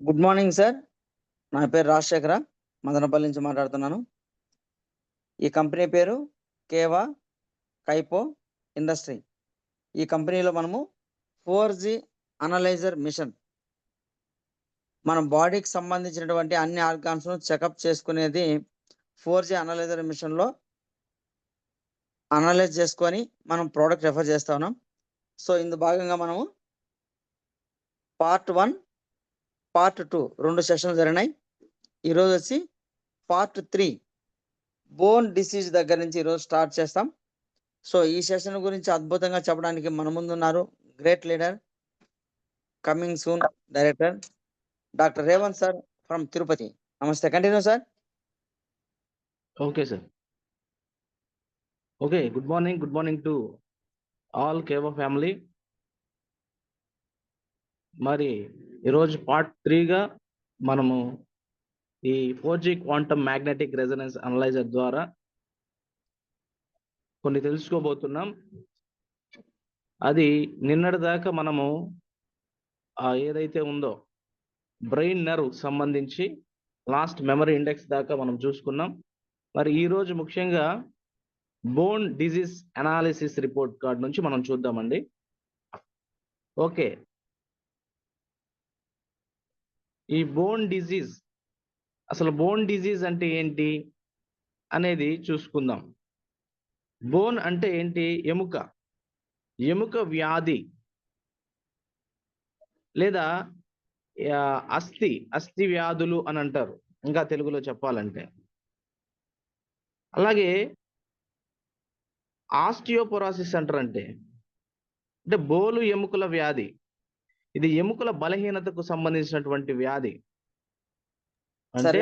Good morning sir. నా పేరు రాజశేఖర, మదనపల్లి నుంచి మాట్లాడుతున్నాను. ఈ కంపెనీ పేరు కేవా కైపో ఇండస్ట్రీ. ఈ కంపెనీలో మనము 4G అనలైజర్ మిషన్, మన బాడీకి సంబంధించినటువంటి అన్ని ఆర్గాన్స్ను చెకప్ చేసుకునేది 4G అనలైజర్ మిషన్లో అనలైజ్ చేసుకొని మనం ప్రోడక్ట్ రెఫర్ చేస్తా ఉన్నాం. సో ఇందు భాగంగా మనము పార్ట్ 1, పార్ట్ 2 2 సెషన్లు జరిగినాయి. ఈరోజు వచ్చి పార్ట్ 3 బోన్ డిసీజ్ దగ్గర నుంచి ఈరోజు స్టార్ట్ చేస్తాం. సో ఈ సెషన్ గురించి అద్భుతంగా చెప్పడానికి మన ముందున్నారు great leader, coming soon director doctor Revanth sir from Tirupati. నమస్తే, continue sir. Okay, sir. Okay, good morning to all Keva family. మరి ఈరోజు పార్ట్ 3గా మనము ఈ 4G quantum magnetic resonance analyser ద్వారా కొన్ని తెలుసుకోబోతున్నాం. అది నిన్నటి దాకా మనము ఏదైతే ఉందో బ్రెయిన్ నర్వ్ సంబంధించి లాస్ట్ మెమరీ ఇండెక్స్ దాకా మనం చూసుకున్నాం. మరి ఈరోజు ముఖ్యంగా bone disease analysis report card నుంచి మనం చూద్దామండి. ఓకే, ఈ బోన్ డిజీజ్, అసలు బోన్ డిజీజ్ అంటే ఏంటి అనేది చూసుకుందాం. బోన్ అంటే ఏంటి? ఎముక వ్యాధి లేదా అస్థి వ్యాధులు అని అంటారు ఇంకా తెలుగులో చెప్పాలంటే. అలాగే ఆస్టియోపొరాసిస్ అంటారు, అంటే బోలు ఎముకల వ్యాధి. ఇది ఎముకల బలహీనతకు సంబంధించినటువంటి వ్యాధి. అంటే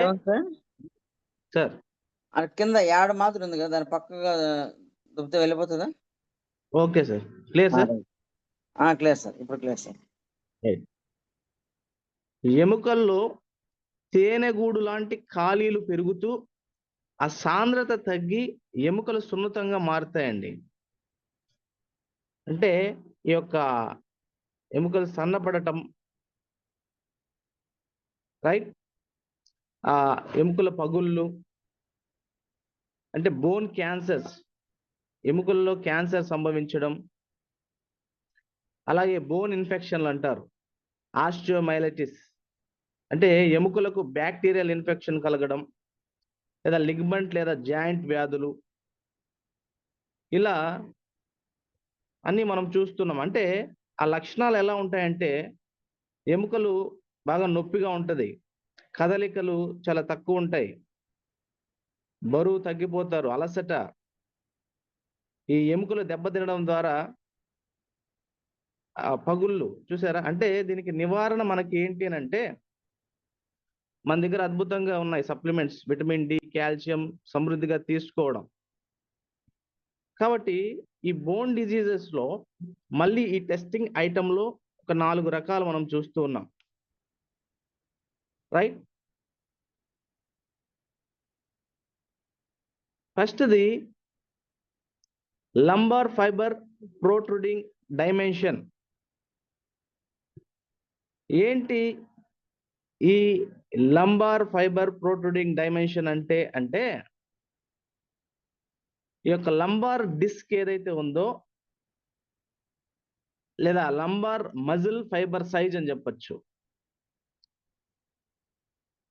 సార్ కింద యాడ్ మాత్రం ఉంది కదా, దాని పక్కగా దుబ్బితే వెళ్ళిపోతుందా? Okay sir, clear sir. Clear sir, ఇప్పుడు క్లియర్ సార్. ఎముకల్లో తేనెగూడు లాంటి ఖాళీలు పెరుగుతూ ఆ సాంద్రత తగ్గి ఎముకలు సున్నితంగా మారుతాయండి. అంటే ఈ యొక్క ఎముకలు సన్నపడటం, రైట్, ఆ ఎముకల పగుళ్ళు, అంటే బోన్ క్యాన్సర్స్, ఎముకల్లో క్యాన్సర్ సంభవించడం, అలాగే బోన్ ఇన్ఫెక్షన్లు అంటారు, ఆస్టియోమైలైటిస్, అంటే ఎముకలకు బ్యాక్టీరియల్ ఇన్ఫెక్షన్ కలగడం, లేదా లిగ్మెంట్ లేదా జాయింట్ వ్యాధులు, ఇలా అన్ని మనం చూస్తున్నాం. అంటే ఆ లక్షణాలు ఎలా ఉంటాయంటే ఎముకలు బాగా నొప్పిగా ఉంటుంది, కదలికలు చాలా తక్కువ ఉంటాయి, బరువు తగ్గిపోతారు, అలసట, ఈ ఎముకలు దెబ్బతినడం ద్వారా పగుళ్ళు చూసారా. అంటే దీనికి నివారణ మనకి ఏంటి అని అంటే మన దగ్గర అద్భుతంగా ఉన్నాయి సప్లిమెంట్స్, విటమిన్ డి, కాల్షియం సమృద్ధిగా తీసుకోవడం. కాబట్టి ఈ బోన్ డిజీజెస్ లో మళ్ళీ ఈ టెస్టింగ్ ఐటెంలో ఒక 4 రకాలు మనం చూస్తూ ఉన్నాం, రైట్. ఫస్ట్ది లంబార్ ఫైబర్ ప్రోట్రూడింగ్ డైమెన్షన్. ఏంటి ఈ లంబార్ ఫైబర్ ప్రోట్రూడింగ్ డైమెన్షన్ అంటే ఈ యొక్క లంబార్ డిస్క్ ఏదైతే ఉందో, లేదా లంబార్ మజిల్ ఫైబర్ సైజ్ అని చెప్పచ్చు,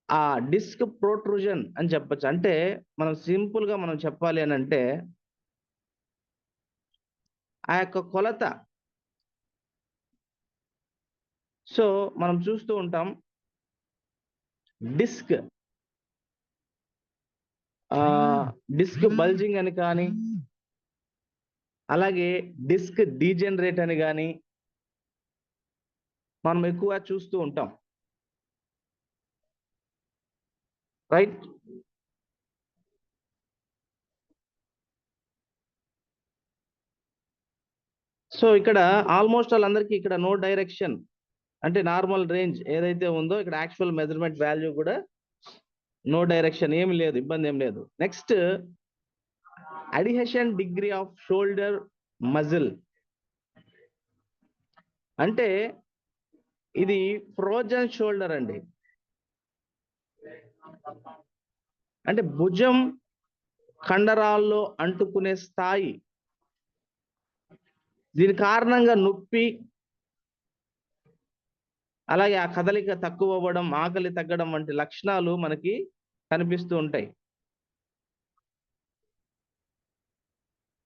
ఆ డిస్క్ ప్రోట్రూజన్ అని చెప్పచ్చు. అంటే మనం సింపుల్ గా మనం చెప్పాలి అని అంటే ఆ యొక్క కొలత. సో మనం చూస్తూ ఉంటాం డిస్క్ బల్జింగ్ అని కానీ, అలాగే డిస్క్ డీజనరేట్ అని కానీ మనం ఎక్కువ చూస్తూ ఉంటాం, రైట్. సో ఇక్కడ ఆల్మోస్ట్ వాళ్ళందరికీ ఇక్కడ నో డైరెక్షన్, అంటే నార్మల్ రేంజ్ ఏదైతే ఉందో ఇక్కడ యాక్చువల్ మెజర్మెంట్ వాల్యూ కూడా నో డైరెక్షన్, ఏమి లేదు, ఇబ్బంది ఏం లేదు. Next adhesion degree of shoulder muscle, అంటే ఇది ఫ్రోజన్ షోల్డర్ అండి. అంటే భుజం కండరాల్లో అంటుకునే స్థాయి, దీని కారణంగా నొప్పి, అలాగే ఆ కదలిక తక్కువ అవ్వడం, ఆకలి తగ్గడం వంటి లక్షణాలు మనకి కనిపిస్తూ ఉంటాయి.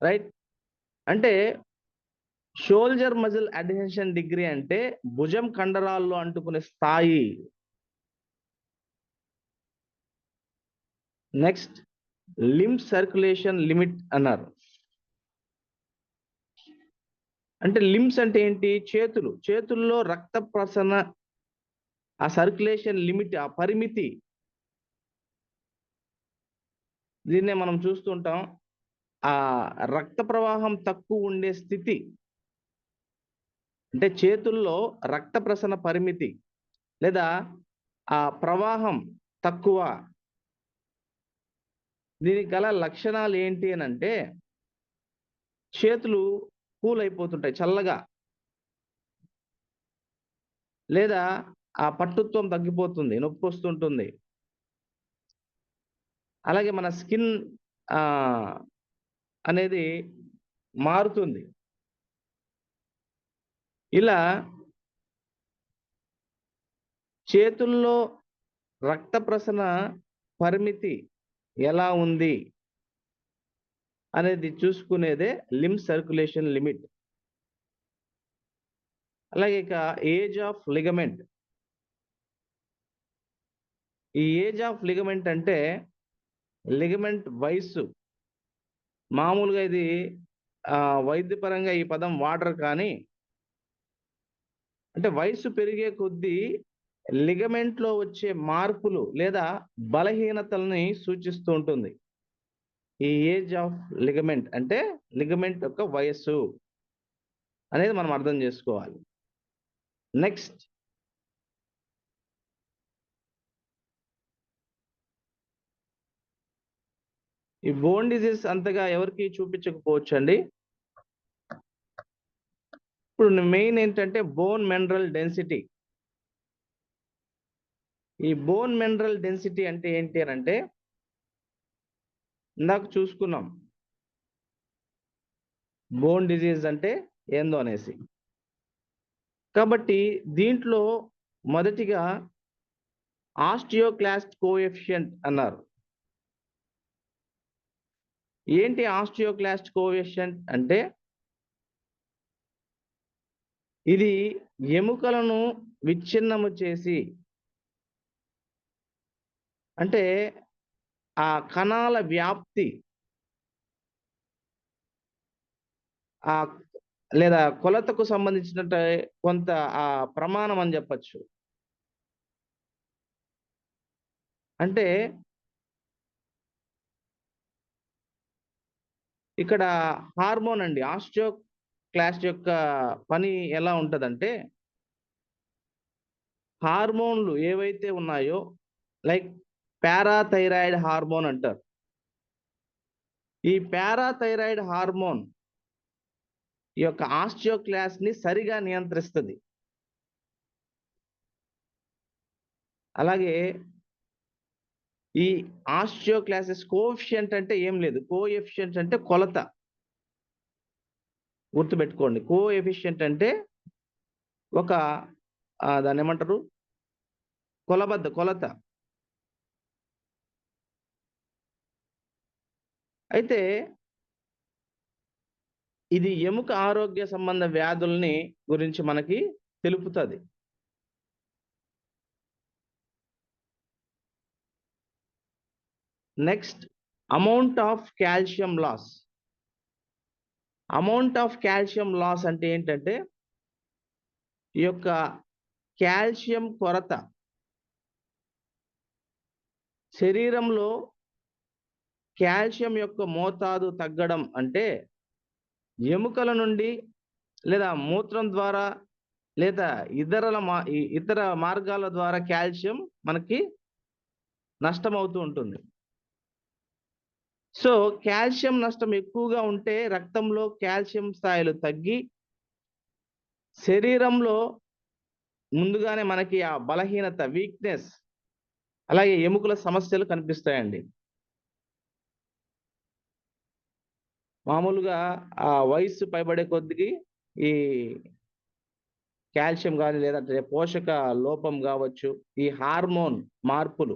రైట్. అంటే షోల్డర్ మజిల్ అడ్హెషన్ డిగ్రీ అంటే భుజం కండరాల్లో అంటుకునే స్థాయి. నెక్స్ట్ లింబ్ సర్క్యులేషన్ లిమిట్ అన్నారు. అంటే లింబ్స్ అంటే ఏంటి? చేతులు. చేతుల్లో రక్త ప్రసరణ, ఆ సర్క్యులేషన్ లిమిట్, ఆ పరిమితి, దీన్నే మనం చూస్తుంటాం. ఆ రక్త ప్రవాహం తక్కువ ఉండే స్థితి అంటే చేతుల్లో రక్త ప్రసరణ పరిమితి లేదా ఆ ప్రవాహం తక్కువ. దీనికి గల లక్షణాలు ఏంటి అని అంటే చేతులు కూల్ అయిపోతుంటాయి చల్లగా, లేదా ఆ పట్టుత్వం తగ్గిపోతుంది, నొప్పి వస్తుంటుంది. అలాగే మన స్కిన్ అనేది మారుతుంది. ఇలా చేతుల్లో రక్త ప్రసరణ పరిమితి ఎలా ఉంది అనేది చూసుకునేదే లింబ్ సర్క్యులేషన్ లిమిట్. అలాగే ఇక ఏజ్ ఆఫ్ లిగమెంట్. ఈ ఏజ్ ఆఫ్ లిగమెంట్ అంటే లిగమెంట్ వయస్సు. మామూలుగా ఇది వైద్యపరంగా ఈ పదం వాడరు, కానీ అంటే వయస్సు పెరిగే కొద్దీ లిగమెంట్ లో వచ్చే మార్పులు లేదా బలహీనతల్ని సూచిస్తూ ఉంటుంది. ఈ ఏజ్ ఆఫ్ లిగమెంట్ అంటే లిగమెంట్ యొక్క వయస్సు అనేది మనం అర్థం చేసుకోవాలి. నెక్స్ట్ ఈ బోన్ డిజీజ్ అంతగా ఎవరికి చూపించకపోవచ్చు అండి. ఇప్పుడు మెయిన్ ఏంటంటే బోన్ మినరల్ డెన్సిటీ. ఈ బోన్ మినరల్ డెన్సిటీ అంటే ఏంటి అని అంటే ఇందాక చూసుకున్నాం బోన్ డిజీజ్ అంటే ఏందో అనేసి. కాబట్టి దీంట్లో మొదటిగా ఆస్టియోక్లాస్ట్ కోఎఫిషియంట్ అన్నారు. ఏంటి ఆస్టియోక్లాస్ట్ కోఎఫిషియంట్ అంటే ఇది ఎముకలను విచ్ఛిన్నము చేసి, అంటే ఆ కణాల వ్యాప్తి ఆ లేదా కొలతకు సంబంధించిన కొంత ఆ ప్రమాణం అని చెప్పచ్చు. అంటే ఇక్కడ హార్మోన్ అండి, ఆస్టియోక్లాస్ట్ యొక్క పని ఎలా ఉంటదంటే హార్మోన్లు ఏవైతే ఉన్నాయో లైక్ పారాథైరాయిడ్ హార్మోన్ అంటారు. ఈ పారాథైరాయిడ్ హార్మోన్ ఈ యొక్క ఆస్టియోక్లాస్ట్ ని సరిగా నియంత్రిస్తుంది. అలాగే ఈ ఆస్టియోక్లాసిస్ కోఎఫిషియంట్ అంటే ఏం లేదు, కోఎఫిషియంట్ అంటే కొలత. గుర్తుపెట్టుకోండి, కోఎఫిషియంట్ అంటే ఒక దాన్ని ఏమంటారు, కొలత. అయితే ఇది ఎముక ఆరోగ్య సంబంధ వ్యాధుల్ని గురించి మనకి తెలుపుతుంది. Next amount of calcium loss. Amount of calcium loss అంటే ఏంటంటే ఈ యొక్క కాల్షియం కొరత శరీరంలో కాల్షియం యొక్క మోతాదు తగ్గడం అంటే ఎముకల నుండి లేదా మూత్రం ద్వారా లేదా ఇతర మార్గాల ద్వారా కాల్షియం మనకి నష్టమవుతూ ఉంటుంది. సో కాల్షియం నష్టం ఎక్కువగా ఉంటే రక్తంలో కాల్షియం స్థాయిలు తగ్గి శరీరంలో ముందుగానే మనకి ఆ బలహీనత, వీక్నెస్ అలాగే ఎముకల సమస్యలు కనిపిస్తాయండి. మామూలుగా ఆ వయస్సు పైబడే కొద్దికి ఈ కాల్షియం గాని లేదంటే పోషక లోపం గావచ్చు, ఈ హార్మోన్ మార్పులు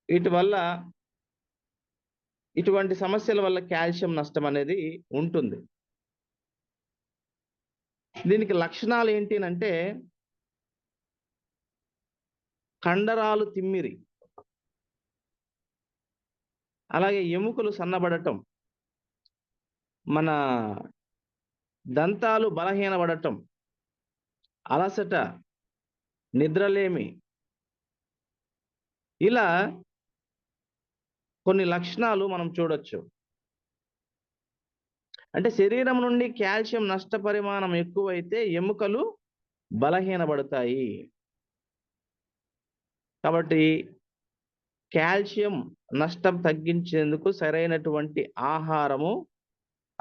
వీటి వల్ల ఇటువంటి సమస్యల వల్ల కాల్షియం నష్టం అనేది ఉంటుంది. దీనికి లక్షణాలు ఏంటి అనంటే కండరాలు తిమ్మిరి, అలాగే ఎముకలు సన్నబడటం, మన దంతాలు బలహీనపడటం, అలసట, నిద్రలేమి, ఇలా కొన్ని లక్షణాలు మనం చూడొచ్చు. అంటే శరీరం నుండి కాల్షియం నష్ట పరిమాణం ఎక్కువైతే ఎముకలు బలహీనపడతాయి. కాబట్టి కాల్షియం నష్టం తగ్గించేందుకు సరైనటువంటి ఆహారము,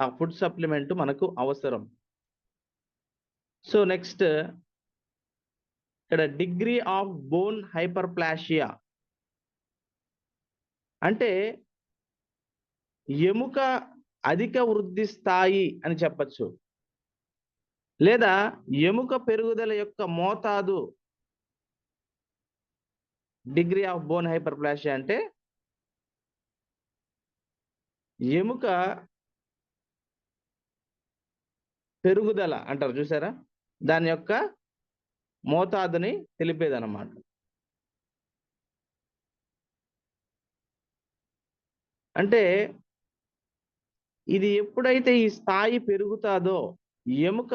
ఆ ఫుడ్ సప్లిమెంట్ మనకు అవసరం. సో నెక్స్ట్ ఇక్కడ డిగ్రీ ఆఫ్ బోన్ హైపర్ప్లాసియా అంటే ఎముక అధిక వృద్ధి స్థాయి అని చెప్పచ్చు, లేదా ఎముక పెరుగుదల యొక్క మోతాదు. డిగ్రీ ఆఫ్ బోన్ హైపర్ప్లాసియా అంటే ఎముక పెరుగుదల అంటారు చూసారా, దాని యొక్క మోతాదుని తెలిపేదన్నమాట. అంటే ఇది ఎప్పుడైతే ఈ స్థాయి పెరుగుతాదో ఎముక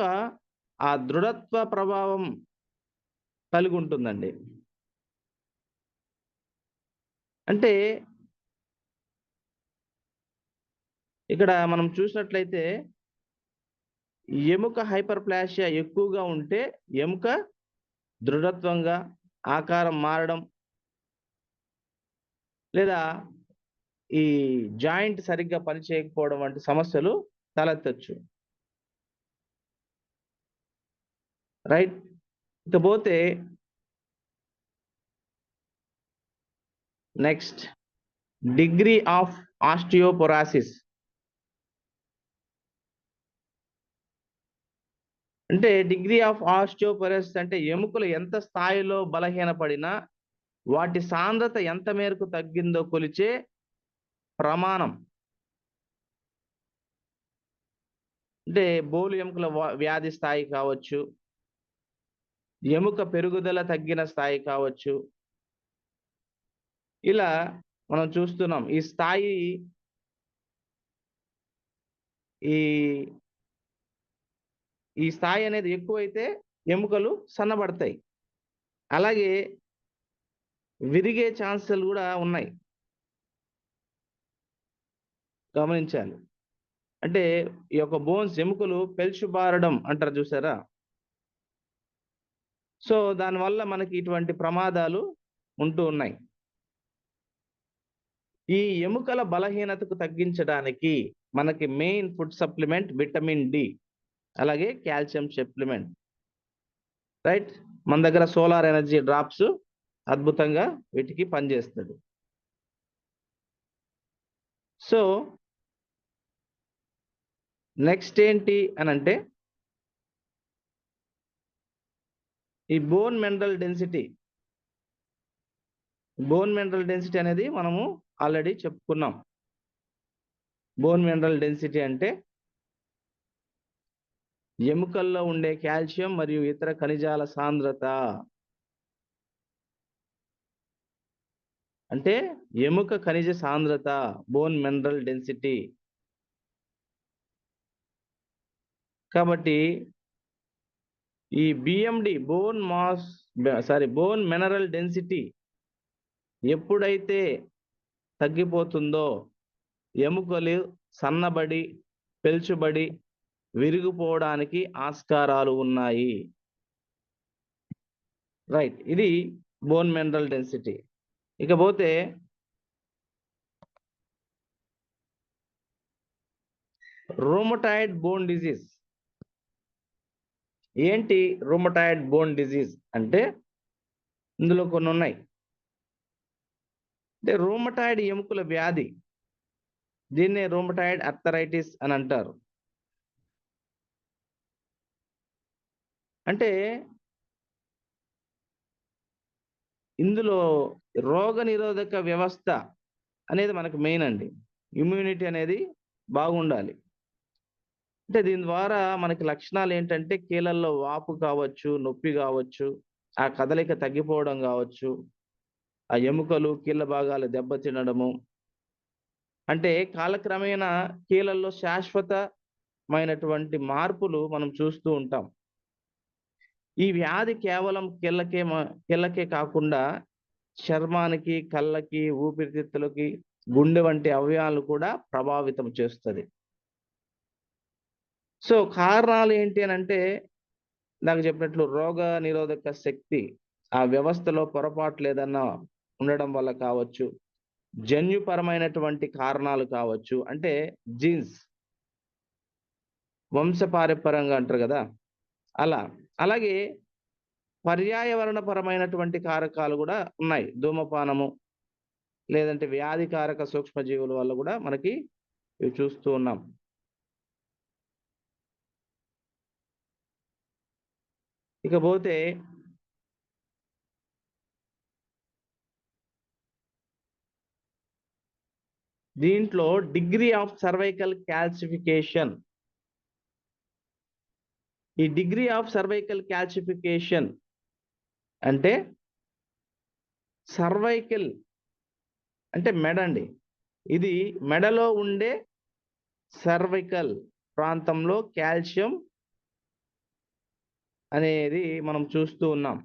ఆ దృఢత్వ ప్రభావం కలిగి ఉంటుందండి. అంటే ఇక్కడ మనం చూసినట్లయితే ఎముక హైపర్ప్లాసియా ఎక్కువగా ఉంటే ఎముక దృఢత్వంగా, ఆకారం మారడం, లేదా ఈ జాయింట్ సరిగ్గా పనిచేయకపోవడం వంటి సమస్యలు తలెత్తొచ్చు. రైట్. ఇకపోతే నెక్స్ట్ డిగ్రీ ఆఫ్ ఆస్టియోపొరాసిస్ అంటే డిగ్రీ ఆఫ్ ఆస్టియోపొరాసిస్ అంటే ఎముకలు ఎంత స్థాయిలో బలహీనపడినా వాటి సాంద్రత ఎంత మేరకు తగ్గిందో కొలిచే ప్రమాణం. అంటే బోలు ఎముకల వ్యాధి స్థాయి కావచ్చు, ఎముక పెరుగుదల తగ్గిన స్థాయి కావచ్చు, ఇలా మనం చూస్తున్నాం. ఈ స్థాయి ఈ స్థాయి అనేది ఎక్కువైతే ఎముకలు సన్నబడతాయి, అలాగే విరిగే ఛాన్సులు కూడా ఉన్నాయి, గమనించాలి. అంటే ఈ యొక్క బోన్స్ ఎముకలు పెల్చుబారడం అంటారు చూసారా, సో దానివల్ల మనకి ఇటువంటి ప్రమాదాలు ఉంటూ ఉన్నాయి. ఈ ఎముకల బలహీనతకు తగ్గించడానికి మనకి main food supplement vitamin D, అలాగే కాల్షియం సప్లిమెంట్. రైట్. మన దగ్గర సోలార్ ఎనర్జీ డ్రాప్స్ అద్భుతంగా వీటికి పనిచేస్తుంది. సో నెక్స్ట్ ఏంటి అని అంటే ఈ bone mineral density. Bone mineral density అనేది మనము ఆల్రెడీ చెప్పుకున్నాం. బోన్ మినరల్ డెన్సిటీ అంటే ఎముకల్లో ఉండే కాల్షియం మరియు ఇతర ఖనిజాల సాంద్రత. అంటే ఎముక ఖనిజ సాంద్రత, బోన్ మినరల్ డెన్సిటీ. కాబట్టి ఈ బిఎండి బోన్ మినరల్ డెన్సిటీ ఎప్పుడైతే తగ్గిపోతుందో ఎముకలు సన్నబడి, పెల్చుబడి, విరిగిపోవడానికి ఆస్కారాలు ఉన్నాయి. రైట్. ఇది బోన్ మినరల్ డెన్సిటీ. ఇకపోతే రూమటాయిడ్ బోన్ డిజీజ్. ఏంటి రూమటాయిడ్ బోన్ డిజీజ్ అంటే ఇందులో కొన్ని ఉన్నాయి. అంటే రూమటాయిడ్ ఎముకల వ్యాధి, దీన్నే రూమటాయిడ్ అర్థరైటిస్ అని అంటారు. అంటే ఇందులో రోగ నిరోధక వ్యవస్థ అనేది మనకు మెయిన్ అండి. ఇమ్యూనిటీ అనేది బాగుండాలి. అంటే దీని ద్వారా మనకి లక్షణాలు ఏంటంటే కీళ్ళల్లో వాపు కావచ్చు, నొప్పి కావచ్చు, ఆ కదలిక తగ్గిపోవడం కావచ్చు, ఆ ఎముకలు కీళ్ళ భాగాలు దెబ్బతినడము. అంటే కాలక్రమేణా కీళ్ళల్లో శాశ్వతమైనటువంటి మార్పులు మనం చూస్తూ ఉంటాం. ఈ వ్యాధి కేవలం కీళ్ళకే కాకుండా చర్మానికి, కళ్ళకి, ఊపిరితిత్తులకి, గుండె వంటి అవయవాలను కూడా ప్రభావితం చేస్తది. సో కారణాలు ఏంటి అనంటే, ఇందాక చెప్పినట్లు రోగ నిరోధక శక్తి ఆ వ్యవస్థలో పొరపాట్లు ఏదన్నా ఉండడం వల్ల కావచ్చు, జన్యుపరమైనటువంటి కారణాలు కావచ్చు, అంటే జీన్స్ వంశపారంపర్యంగా అంటారు కదా, అలా. అలాగే పర్యావరణపరమైనటువంటి కారకాలు కూడా ఉన్నాయి. ధూమపానము, లేదంటే వ్యాధికారక సూక్ష్మజీవుల వల్ల కూడా మనకి ఇవి చూస్తూ ఉన్నాం. ఇకపోతే దీంట్లో డిగ్రీ ఆఫ్ సర్వైకల్ క్యాల్సిఫికేషన్, ఈ డిగ్రీ ఆఫ్ సర్వైకల్ క్యాల్సిఫికేషన్ అంటే సర్వైకల్ అంటే మెడ అండి. ఇది మెడలో ఉండే సర్వైకల్ ప్రాంతంలో కాల్షియం అనేది మనం చూస్తూ ఉన్నాం.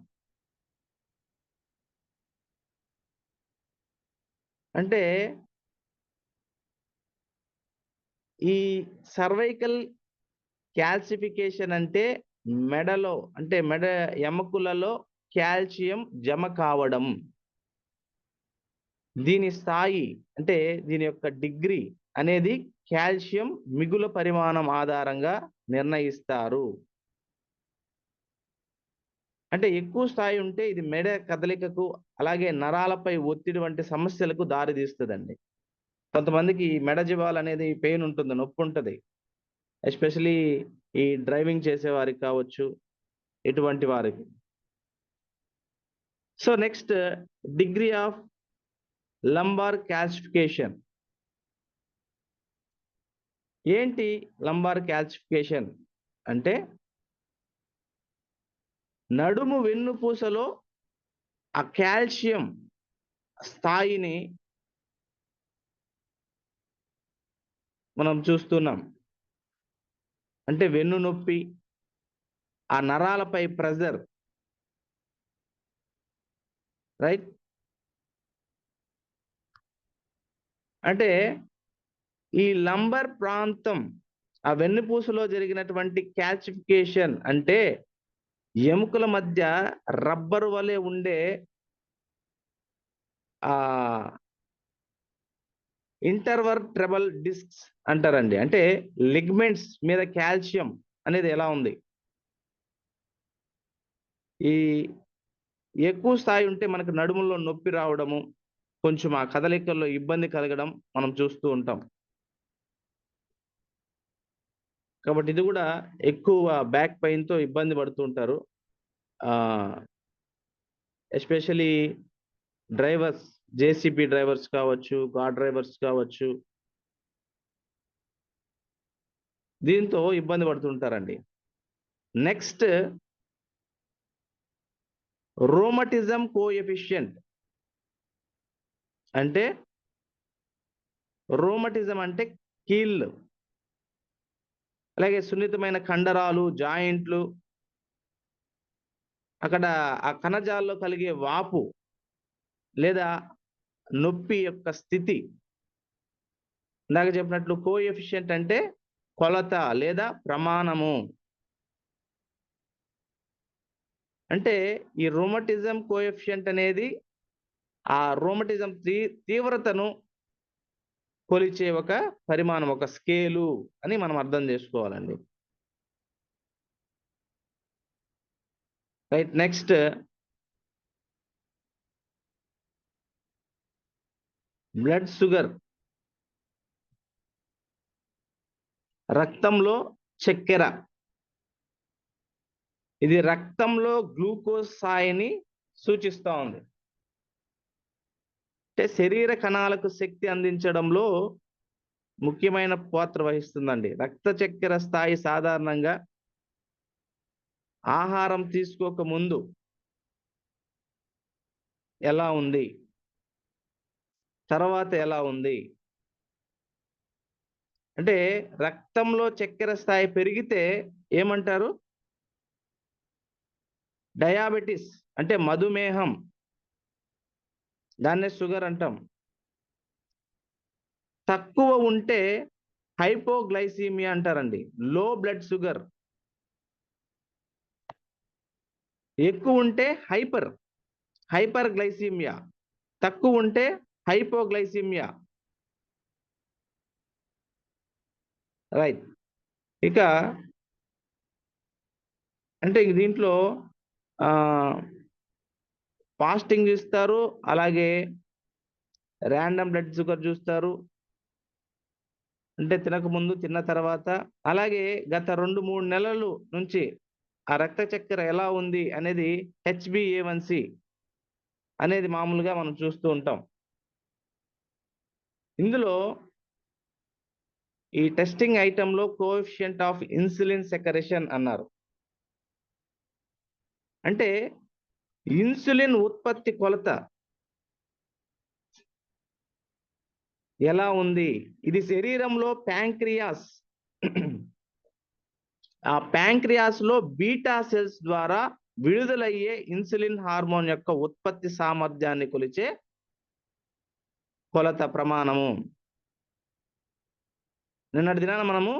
అంటే ఈ సర్వైకల్ క్యాల్సిఫికేషన్ అంటే మెడలో, అంటే మెడ ఎముకలలో కాల్షియం జమ కావడం. దీని స్థాయి అంటే దీని యొక్క డిగ్రీ అనేది కాల్షియం మిగుల పరిమాణం ఆధారంగా నిర్ణయిస్తారు. అంటే ఎక్కువ స్థాయి ఉంటే ఇది మెడ కదలికకు, అలాగే నరాలపై ఒత్తిడి వంటి సమస్యలకు దారితీస్తుందండి. కొంతమందికి మెడ జివాల్ అనేది పెయిన్ ఉంటుంది, నొప్పి ఉంటది. ఎస్పెషల్లీ ఈ డ్రైవింగ్ చేసే వారికి కావచ్చు, ఇటువంటి వారికి. So next degree of lumbar calcification. ఏంటి లంబార్ క్యాల్సిఫికేషన్ అంటే నడుము వెన్నుపూసలో ఆ కాల్షియం స్థాయిని మనం చూస్తున్నాం. అంటే వెన్ను నొప్పి, ఆ నరాలపై ప్రెజర్, రైట్? అంటే ఈ లంబర్ ప్రాంతం, ఆ వెన్నుపూసలో జరిగినటువంటి క్యాల్సిఫికేషన్ అంటే ఎముకల మధ్య రబ్బరు వలె ఉండే ఆ ఇంటర్వర్టెబ్రల్ డిస్క్స్ అంటారండి. అంటే లిగ్మెంట్స్ మీద కాల్షియం అనేది ఎలా ఉంది, ఈ ఎక్కువ స్థాయి ఉంటే మనకు నడుములో నొప్పి రావడము, కొంచెం ఆ కదలికల్లో ఇబ్బంది కలగడం మనం చూస్తూ ఉంటాం. కాబట్టి ఇది కూడా ఎక్కువ బ్యాక్ పెయిన్‌తో ఇబ్బంది పడుతూ ఉంటారు. ఎస్పెషల్లీ డ్రైవర్స్, జేసీబీ డ్రైవర్స్ కావచ్చు, కార్ డ్రైవర్స్ కావచ్చు, దీంతో ఇబ్బంది పడుతుంటారండి. Next రూమటిజం coefficient. అంటే రూమటిజం అంటే కీళ్ళు, అలాగే సున్నితమైన కండరాలు, జాయింట్లు, అక్కడ ఆ కణజాల్లో కలిగే వాపు లేదా నొప్పి యొక్క స్థితి. ఇందాక చెప్పినట్లు కోఎఫిషియంట్ అంటే కొలత లేదా ప్రమాణము. అంటే ఈ రూమటిజం కోఎఫిషియంట్ అనేది ఆ రూమటిజం తీవ్రతను కొలిచే ఒక పరిమాణం, ఒక స్కేలు అని మనం అర్థం చేసుకోవాలండి. రైట్. నెక్స్ట్ బ్లడ్ షుగర్, రక్తంలో చక్కెర. ఇది రక్తంలో గ్లూకోజ్ స్థాయిని సూచిస్తా ఉంది. అంటే శరీర కణాలకు శక్తి అందించడంలో ముఖ్యమైన పాత్ర వహిస్తుందండి. రక్త చక్కెర స్థాయి సాధారణంగా ఆహారం తీసుకోక ముందు ఎలా ఉంది, తర్వాత ఎలా ఉంది అంటే రక్తంలో చక్కెర స్థాయి పెరిగితే ఏమంటారు? డయాబెటిస్ అంటే మధుమేహం, దాన్నే షుగర్ అంటాం. తక్కువ ఉంటే హైపోగ్లైసీమియా అంటారండి, లో బ్లడ్ షుగర్. ఎక్కువ ఉంటే హైపర్ గ్లైసీమియా, తక్కువ ఉంటే హైపోగ్లైసీమియా. రైట్. ఇక అంటే దీంట్లో ఫాస్టింగ్ చూస్తారు, అలాగే ర్యాండమ్ బ్లడ్ షుగర్ చూస్తారు, అంటే తినకముందు తిన్న తర్వాత, అలాగే గత 2-3 నెలలు నుంచి ఆ రక్త చక్కెర ఎలా ఉంది అనేది HbA1c అనేది మామూలుగా మనం చూస్తూ ఉంటాం. ఇందులో ఈ టెస్టింగ్ ఐటెంలో కోఎఫిషియంట్ ఆఫ్ ఇన్సులిన్ సెక్రెషన్ అన్నారు. అంటే ఇన్సులిన్ ఉత్పత్తి కొలత ఎలా ఉంది, ఇది శరీరంలో ప్యాంక్రియాస్, ఆ ప్యాంక్రియాస్ లో బీటా సెల్స్ ద్వారా విడుదలయ్యే ఇన్సులిన్ హార్మోన్ యొక్క ఉత్పత్తి సామర్థ్యాన్ని కొలిచే కొలత ప్రమాణము. నిన్నటి దినాన మనము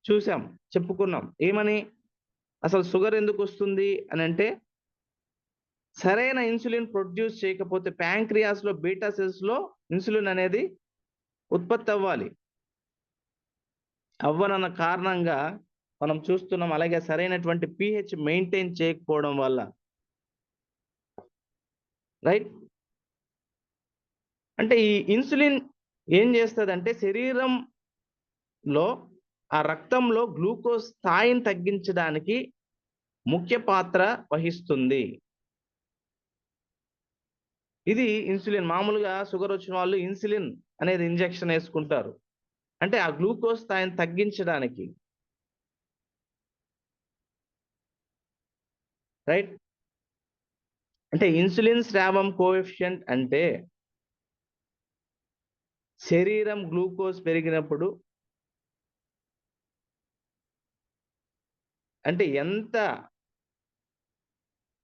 చూసాం, చెప్పుకున్నాం. ఏమని? అసలు షుగర్ ఎందుకు వస్తుంది అని అంటే, సరైన ఇన్సులిన్ ప్రొడ్యూస్ చేయకపోతే ప్యాంక్రియాస్ లో బీటా సెల్స్ లో ఇన్సులిన్ అనేది ఉత్పత్తి అవ్వనన్న కారణంగా మనం చూస్తున్నాం. అలాగే సరైనటువంటి pH మెయింటైన్ చేయకపోవడం వల్ల. రైట్. అంటే ఈ ఇన్సులిన్ ఏం చేస్తుందంటే శరీరంలో ఆ రక్తంలో గ్లూకోజ్ స్థాయిని తగ్గించడానికి ముఖ్య పాత్ర వహిస్తుంది. ఇది ఇన్సులిన్. మామూలుగా షుగర్ వచ్చిన వాళ్ళు ఇన్సులిన్ అనేది ఇంజెక్షన్ వేసుకుంటారు, అంటే ఆ గ్లూకోజ్ స్థాయిని తగ్గించడానికి. రైట్. అంటే ఇన్సులిన్ స్రావం కోఎఫిషియంట్ అంటే శరీరం గ్లూకోజ్ పెరిగినప్పుడు అంటే ఎంత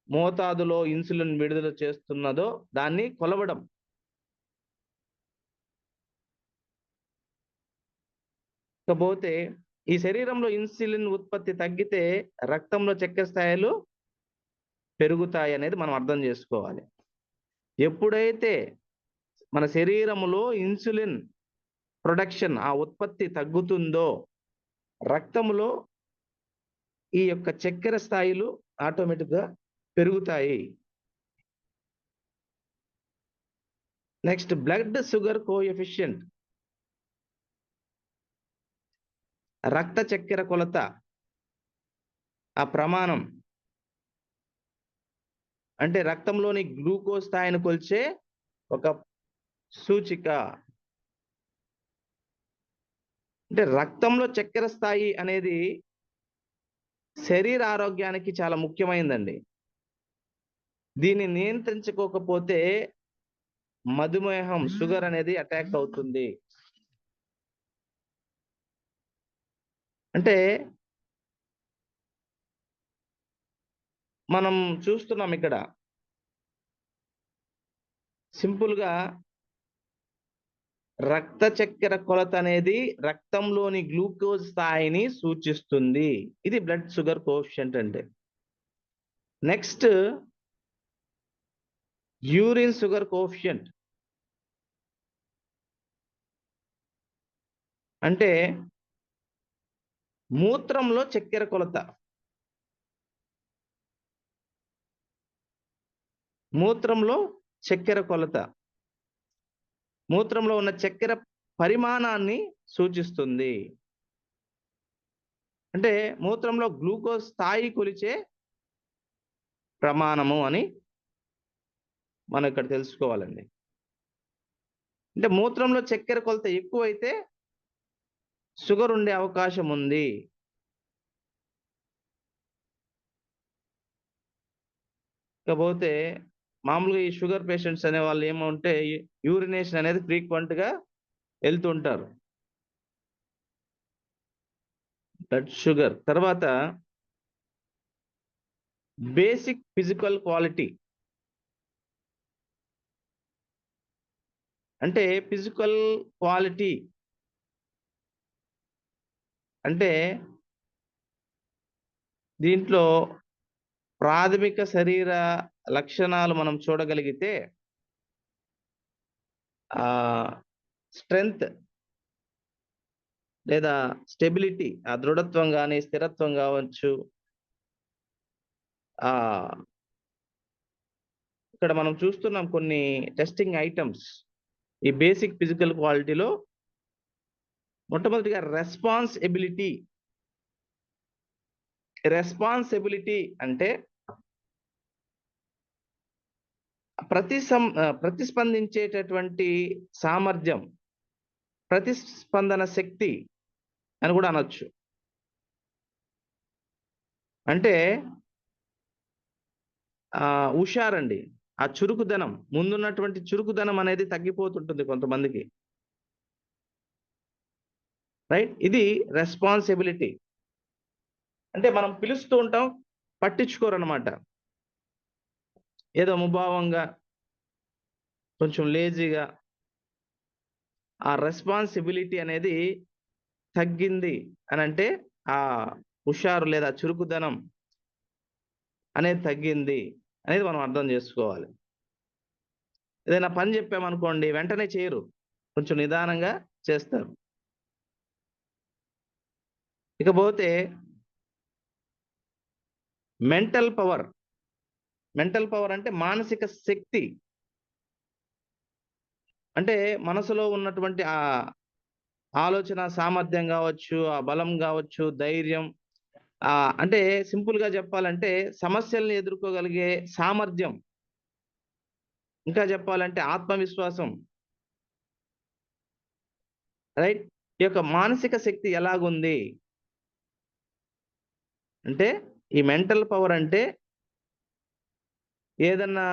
మోతాదులో ఇన్సులిన్ విడుదల చేస్తున్నదో దాన్ని కొలవడం. ఇకపోతే ఈ శరీరంలో ఇన్సులిన్ ఉత్పత్తి తగ్గితే రక్తంలో చక్కెర స్థాయిలు పెరుగుతాయి అనేది మనం అర్థం చేసుకోవాలి. ఎప్పుడైతే మన శరీరంలో ఇన్సులిన్ ప్రొడక్షన్, ఆ ఉత్పత్తి తగ్గుతుందో రక్తంలో ఈ యొక్క చక్కెర స్థాయిలు ఆటోమేటిక్గా పెరుగుతాయి. నెక్స్ట్, బ్లడ్ షుగర్ కోఎఫిషియంట్, రక్త చక్కెర కొలత, ఆ ప్రమాణం అంటే రక్తంలోని గ్లూకోజ్ స్థాయిని కొలిచే ఒక సూచిక. అంటే రక్తంలో చక్కెర స్థాయి అనేది శరీర ఆరోగ్యానికి చాలా ముఖ్యమైనదండి. దీన్ని నియంత్రించుకోకపోతే మధుమేహం, షుగర్ అనేది అటాక్ అవుతుంది. అంటే మనం చూస్తున్నాం ఇక్కడ సింపుల్గా రక్త చక్కెర కొలత అనేది రక్తంలోని గ్లూకోజ్ స్థాయిని సూచిస్తుంది. ఇది బ్లడ్ షుగర్ కోఎఫిషియంట్ అంటే. నెక్స్ట్, యూరిన్ షుగర్ కోఎఫిషియంట్ అంటే మూత్రంలో చక్కెర కొలత. మూత్రంలో చక్కెర కొలత మూత్రంలో ఉన్న చక్కెర పరిమాణాన్ని సూచిస్తుంది. అంటే మూత్రంలో గ్లూకోజ్ స్థాయి కొలిచే ప్రమాణము అని మనం ఇక్కడ తెలుసుకోవాలండి. అంటే మూత్రంలో చక్కెర కొలత ఎక్కువైతే షుగర్ ఉండే అవకాశం ఉంది. ఇకపోతే మామూలుగా ఈ షుగర్ పేషెంట్స్ అనే వాళ్ళు ఏమంటే యూరినేషన్ అనేది ఫ్రీక్వెంట్ గా వెళ్తుంటారు. బ్లడ్ షుగర్ తర్వాత బేసిక్ ఫిజికల్ క్వాలిటీ అంటే ఫిజికల్ క్వాలిటీ అంటే దీంట్లో ప్రాథమిక శరీర లక్షణాలు మనం చూడగలిగితే స్ట్రెంగ్త్ లేదా స్టెబిలిటీ, ఆ దృఢత్వం కానీ స్థిరత్వం కావచ్చు. ఇక్కడ మనం చూస్తున్నాం కొన్ని టెస్టింగ్ ఐటమ్స్. ఈ బేసిక్ ఫిజికల్ క్వాలిటీలో మొట్టమొదటిగా రెస్పాన్సిబిలిటీ అంటే ప్రతిస్పందించేటటువంటి సామర్థ్యం, ప్రతిస్పందన శక్తి అని కూడా అనొచ్చు. అంటే హుషారండి, ఆ చురుకుదనం, ముందున్నటువంటి చురుకుదనం అనేది తగ్గిపోతుంటుంది కొంతమందికి. రైట్, ఇది రెస్పాన్సిబిలిటీ. అంటే మనం పిలుస్తూ ఉంటాం, పట్టించుకోరు అనమాట. ఏదో ముభావంగా, కొంచెం లేజీగా, ఆ రెస్పాన్సిబిలిటీ అనేది తగ్గింది అని అంటే ఆ హుషారు లేదా చురుకుదనం అనేది తగ్గింది అనేది మనం అర్థం చేసుకోవాలి. ఏదైనా పని చెప్పామనుకోండి వెంటనే చేయరు, కొంచెం నిదానంగా చేస్తారు. ఇకపోతే మెంటల్ పవర్ అంటే మానసిక శక్తి. అంటే మనసులో ఉన్నటువంటి ఆ ఆలోచన సామర్థ్యం కావచ్చు, ఆ బలం కావచ్చు, ధైర్యం, అంటే సింపుల్ గా చెప్పాలంటే సమస్యల్ని ఎదుర్కోగలిగే సామర్థ్యం, ఇంకా చెప్పాలంటే ఆత్మవిశ్వాసం. రైట్, ఈ యొక్క మానసిక శక్తి ఎలాగుంది అంటే ఈ మెంటల్ పవర్ అంటే ఏదన్నా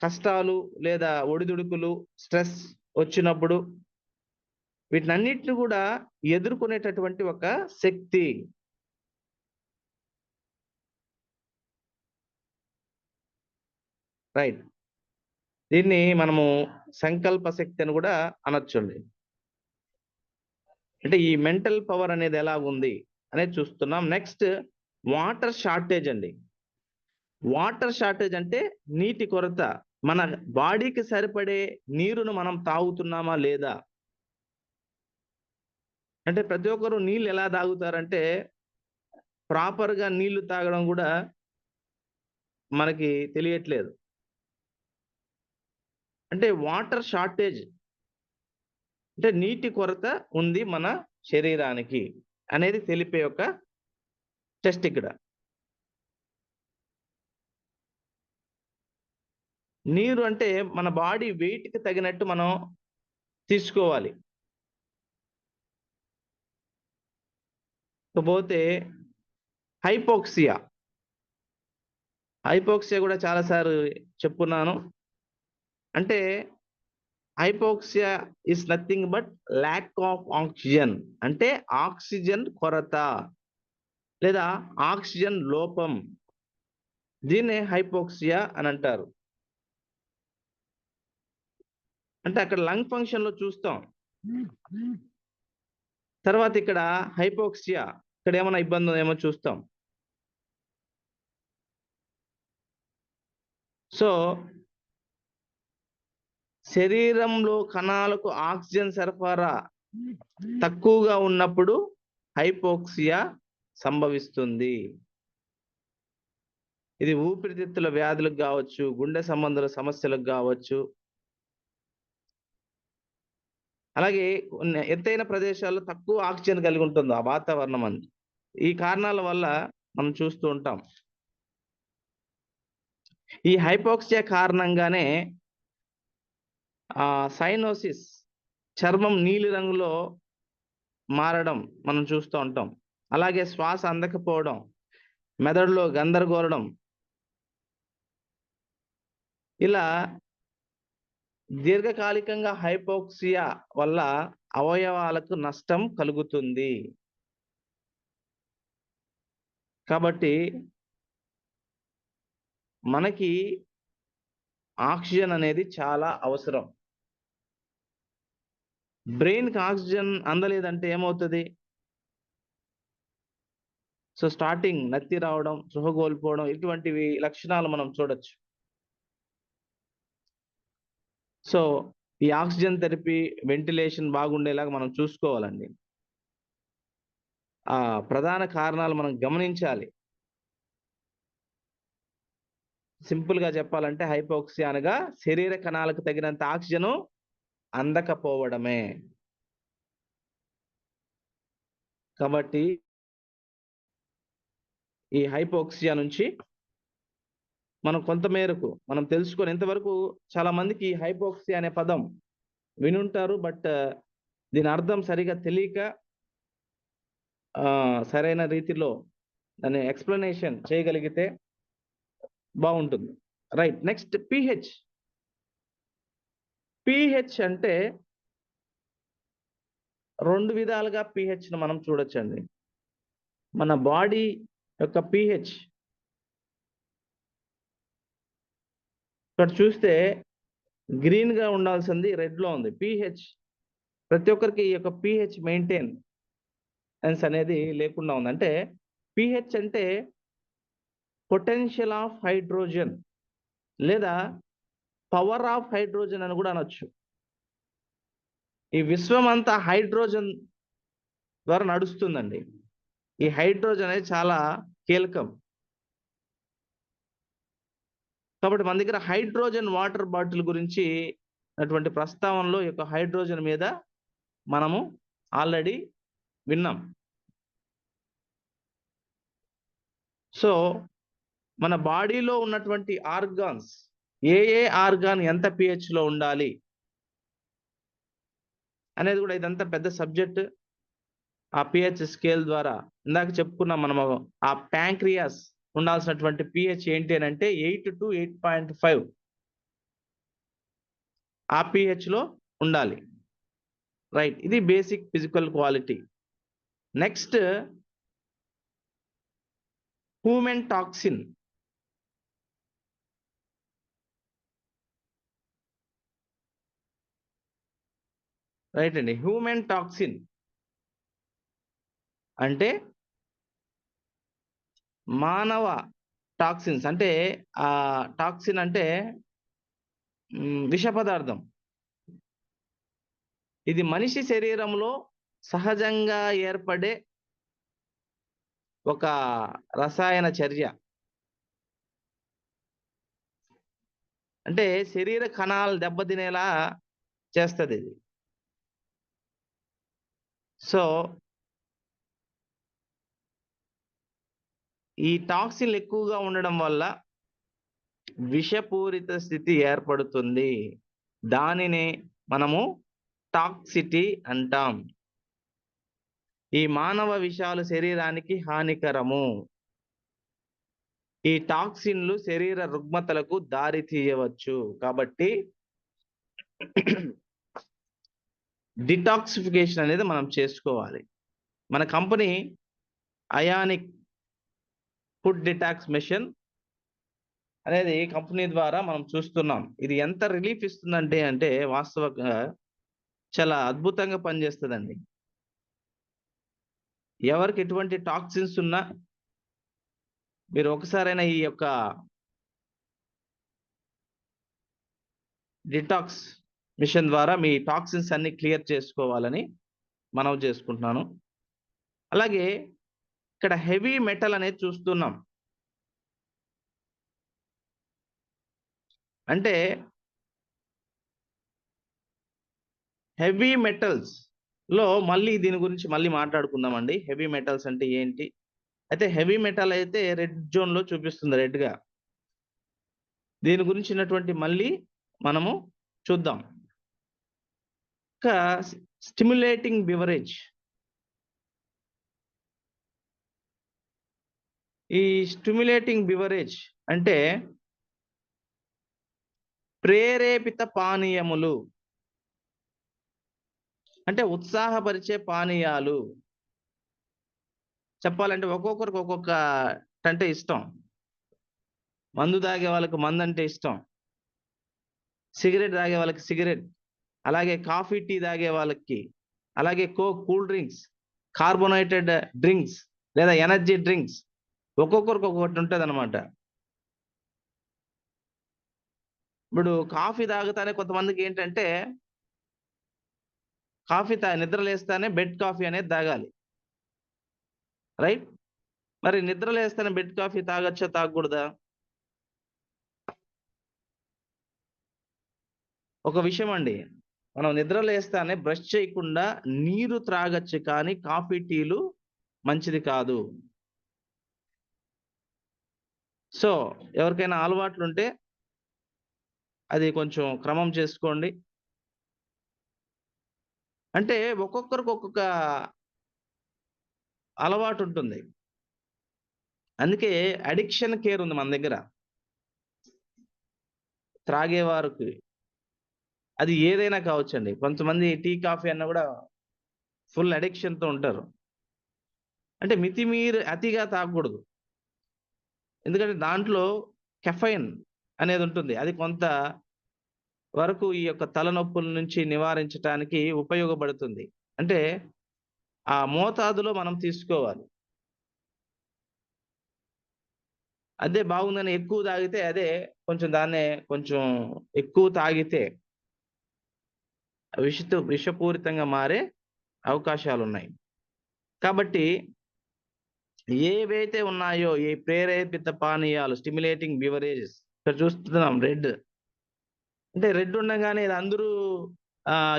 కష్టాలు లేదా ఒడిదుడుకులు, స్ట్రెస్ వచ్చినప్పుడు వీటినన్నిటిని కూడా ఎదుర్కొనేటటువంటి ఒక శక్తి. రైట్, దీన్ని మనము సంకల్ప శక్తి అని కూడా అనొచ్చండి. అంటే ఈ మెంటల్ పవర్ అనేది ఎలా ఉంది అనేది చూస్తున్నాం. నెక్స్ట్ వాటర్ షార్టేజ్ అండి. వాటర్ షార్టేజ్ అంటే నీటి కొరత. మన బాడీకి సరిపడే నీరును మనం తాగుతున్నామా లేదా. అంటే ప్రతి ఒక్కరు నీళ్ళు ఎలా తాగుతారంటే ప్రాపర్గా నీళ్లు తాగడం కూడా మనకి తెలియట్లేదు. అంటే వాటర్ షార్టేజ్ అంటే నీటి కొరత ఉంది మన శరీరానికి అనేది తెలిపే ఒక టెస్ట్ ఇక్కడ. నీరు అంటే మన బాడీ వెయిట్కి తగినట్టు మనం తీసుకోవాలి. పోతే హైపోక్సియా కూడా చాలాసార్లు చెప్పున్నాను. అంటే hypoxia is nothing but lack of oxygen. అంటే ఆక్సిజన్ కొరత లేదా ఆక్సిజన్ లోపం, దీన్నే హైపోక్సియా అని అంటారు. అంటే అక్కడ లంగ్ ఫంక్షన్ లో చూస్తాం. తర్వాత ఇక్కడ హైపోక్సియా, ఇక్కడ ఏమైనా ఇబ్బంది ఏమో చూస్తాం. సో శరీరంలో కణాలకు ఆక్సిజన్ సరఫరా తక్కువగా ఉన్నప్పుడు హైపోక్సియా సంభవిస్తుంది. ఇది ఊపిరితిత్తుల వ్యాధులకు కావచ్చు, గుండె సంబంధుల సమస్యలకు కావచ్చు. అలాగే కొన్ని ఎత్తైన ప్రదేశాల్లో తక్కువ ఆక్సిజన్ కలిగి ఉంటుంది ఆ వాతావరణం అని. ఈ కారణాల వల్ల మనం చూస్తూ ఉంటాం. ఈ హైపోక్సియా కారణంగానే సైనోసిస్, చర్మం నీలి రంగులో మారడం మనం చూస్తూ ఉంటాం. అలాగే శ్వాస అందకపోవడం, మెదడులో గందరగోళం, ఇలా దీర్ఘకాలికంగా హైపోక్సియా వల్ల అవయవాలకు నష్టం కలుగుతుంది. కాబట్టి మనకి ఆక్సిజన్ అనేది చాలా అవసరం. బ్రెయిన్‌కి ఆక్సిజన్ అందలేదంటే ఏమవుతది? సో, స్టార్టింగ్ నత్తి రావడం, స్పృహ కోల్పోవడం ఇటువంటివి లక్షణాలు మనం చూడొచ్చు. సో, ఈ ఆక్సిజన్ థెరపీ, వెంటిలేషన్ బాగుండేలాగా మనం చూసుకోవాలండి. ప్రధాన కారణాలు మనం గమనించాలి. సింపుల్‌గా చెప్పాలంటే హైపోక్సియా అనగా శరీర కణాలకు తగినంత ఆక్సిజను అందకపోవడమే. కాబట్టి ఈ హైపోక్సియా నుంచి మనం కొంత మేరకు మనం తెలుసుకొని ఇంతవరకు చాలా మందికి హైపోక్సియా అనే పదం వినుంటారు. బట్ దీని అర్థం సరిగ్గా తెలియక సరైన రీతిలో దాన్ని ఎక్స్‌ప్లనేషన్ చేయగలిగితే బావుంటుంది. రైట్. Next pH. పీహెచ్ అంటే 2 విధాలుగా పీహెచ్‌ని మనం చూడొచ్చండి. మన బాడీ యొక్క పీహెచ్ ఇక్కడ చూస్తే గ్రీన్‌గా ఉండాల్సింది రెడ్‌లో ఉంది. పీహెచ్ ప్రతి ఒక్కరికి ఈ యొక్క పీహెచ్ మెయింటెనెన్స్ అనేది లేకుండా ఉంది. అంటే పీహెచ్ అంటే పొటెన్షియల్ ఆఫ్ హైడ్రోజన్ లేదా పవర్ ఆఫ్ హైడ్రోజన్ అని కూడా అనొచ్చు. ఈ విశ్వం అంతా హైడ్రోజన్ ద్వారా నడుస్తుందండి. ఈ హైడ్రోజన్ అనేది చాలా కీలకం. కాబట్టి మన దగ్గర హైడ్రోజన్ వాటర్ బాటిల్ గురించి అటువంటి ప్రస్తావనలో ఈ యొక్క హైడ్రోజన్ మీద మనము ఆల్రెడీ విన్నాం. సో, మన బాడీలో ఉన్నటువంటి ఆర్గాన్స్ ఏ ఆర్గాన్ ఎంత పీహెచ్‌లో ఉండాలి అనేది కూడా ఇదంతా పెద్ద సబ్జెక్ట్. ఆ పీహెచ్ స్కేల్ ద్వారా ఇందాక చెప్పుకున్నాం మనము. ఆ ప్యాంక్రియాస్ ఉండాల్సినటువంటి పీహెచ్ ఏంటి అనంటే 8 to 8.5 ఆ పీహెచ్‌లో ఉండాలి. రైట్. ఇది basic physical quality. Next human toxin. Right అండి. హ్యూమన్ టాక్సిన్ అంటే మానవ టాక్సిన్స్ అంటే టాక్సిన్ అంటే విష పదార్థం. ఇది మనిషి శరీరంలో సహజంగా ఏర్పడే ఒక రసాయన చర్య. అంటే శరీర కణాలు దెబ్బతినేలా చేస్తదిది. సో, ఈ టాక్సిన్‌లు ఎక్కువగా ఉండడం వల్ల విషపూరిత స్థితి ఏర్పడుతుంది. దానినే మనము టాక్సిటీ అంటాం. ఈ మానవ విషాలు శరీరానికి హానికరము. ఈ టాక్సిన్‌లు శరీర రుగ్మతలకు దారి తీయవచ్చు. కాబట్టి డిటాక్సిఫికేషన్ అనేది మనం చేసుకోవాలి. మన company ionic food detox machine అనేది కంపెనీ ద్వారా మనం చూస్తున్నాం. ఇది ఎంత రిలీఫ్ ఇస్తుందంటే వాస్తవంగా చాలా అద్భుతంగా పనిచేస్తదండి. ఎవరికి ఎటువంటి టాక్సిన్స్ ఉన్నా మీరు ఒకసారైనా ఈ యొక్క డిటాక్స్ మిషన్ ద్వారా మీ టాక్సిన్స్ అన్ని క్లియర్ చేసుకోవాలని మనవి చేసుకుంటున్నాను. అలాగే ఇక్కడ హెవీ మెటల్ అనేది చూస్తున్నాం. అంటే హెవీ మెటల్స్ లో మళ్ళీ దీని గురించి మళ్ళీ మాట్లాడుకుందామండి. హెవీ మెటల్స్ అంటే ఏంటి? అయితే హెవీ మెటల్ అయితే రెడ్ జోన్ లో చూపిస్తుంది రెడ్ గా. దీని గురించినటువంటి మళ్ళీ మనము చూద్దాం. ఇంకా స్టిమ్యులేటింగ్ బివరేజ్. ఈ స్టిమ్యులేటింగ్ బివరేజ్ అంటే ప్రేరేపిత పానీయములు. అంటే ఉత్సాహపరిచే పానీయాలు. చెప్పాలంటే ఒక్కొక్కరికి ఒక్కొక్క అంటే ఇష్టం. మందు తాగే వాళ్ళకి మందు అంటే ఇష్టం. సిగరెట్ తాగే వాళ్ళకి సిగరెట్. అలాగే కాఫీ, టీ తాగే వాళ్ళకి, అలాగే coke, cool drinks, carbonated drinks లేదా ఎనర్జీ డ్రింక్స్ ఒక్కొక్కరికి ఒక్కొక్కటి ఉంటదన్నమాట. ఇప్పుడు కాఫీ తాగుతానే కొంతమందికి ఏంటంటే నిద్ర లేస్తానే బెడ్ కాఫీ అనేది తాగాలి. రైట్? మరి నిద్ర లేస్తానే బెడ్ కాఫీ తాగొచ్చా? తాగకూడదా? ఒక విషయం అండి. మనం నిద్ర లేస్తానే బ్రష్ చేయకుండా నీరు త్రాగొచ్చు కానీ కాఫీ, టీలు మంచిది కాదు. సో, ఎవరికైనా అలవాట్లుంటే అది కొంచెం క్రమం చేసుకోండి. అంటే ఒక్కొక్కరికి ఒక్కొక్క అలవాటుంటుంది. అందుకే అడిక్షన్ కేర్ ఉంది మన దగ్గర. త్రాగేవారికి. అది ఏదైనా కావచ్చండి. కొంతమంది టీ, కాఫీ అన్నా గూడా ఫుల్ అడిక్షన్‌తో ఉంటారు. అంటే మితిమీరి అతిగా తాగకూడదు. ఎందుకంటే దాంట్లో కెఫెయిన్ అనేదుంటుంది. అది కొంత వరకు ఈ యొక్క తలనొప్పుల నుంచి నివారించటానికి ఉపయోగపడుతుంది. అంటే ఆ మోతాదులో మనం తీసుకోవాలి. అదే బాగుందని ఎక్కువ తాగితే అదే దాన్నే కొంచెం ఎక్కువ తాగితే విషపూరితంగా మారే అవకాశాలున్నాయి. కాబట్టి ఏవైతే ఉన్నాయో ఈ ప్రేరేపిత పానీయాలు స్టిమ్యులేటింగ్ బివరేజెస్ ఇక్కడ చూస్తున్నాం రెడ్. అంటే రెడ్ ఉండగానే ఇది అందరూ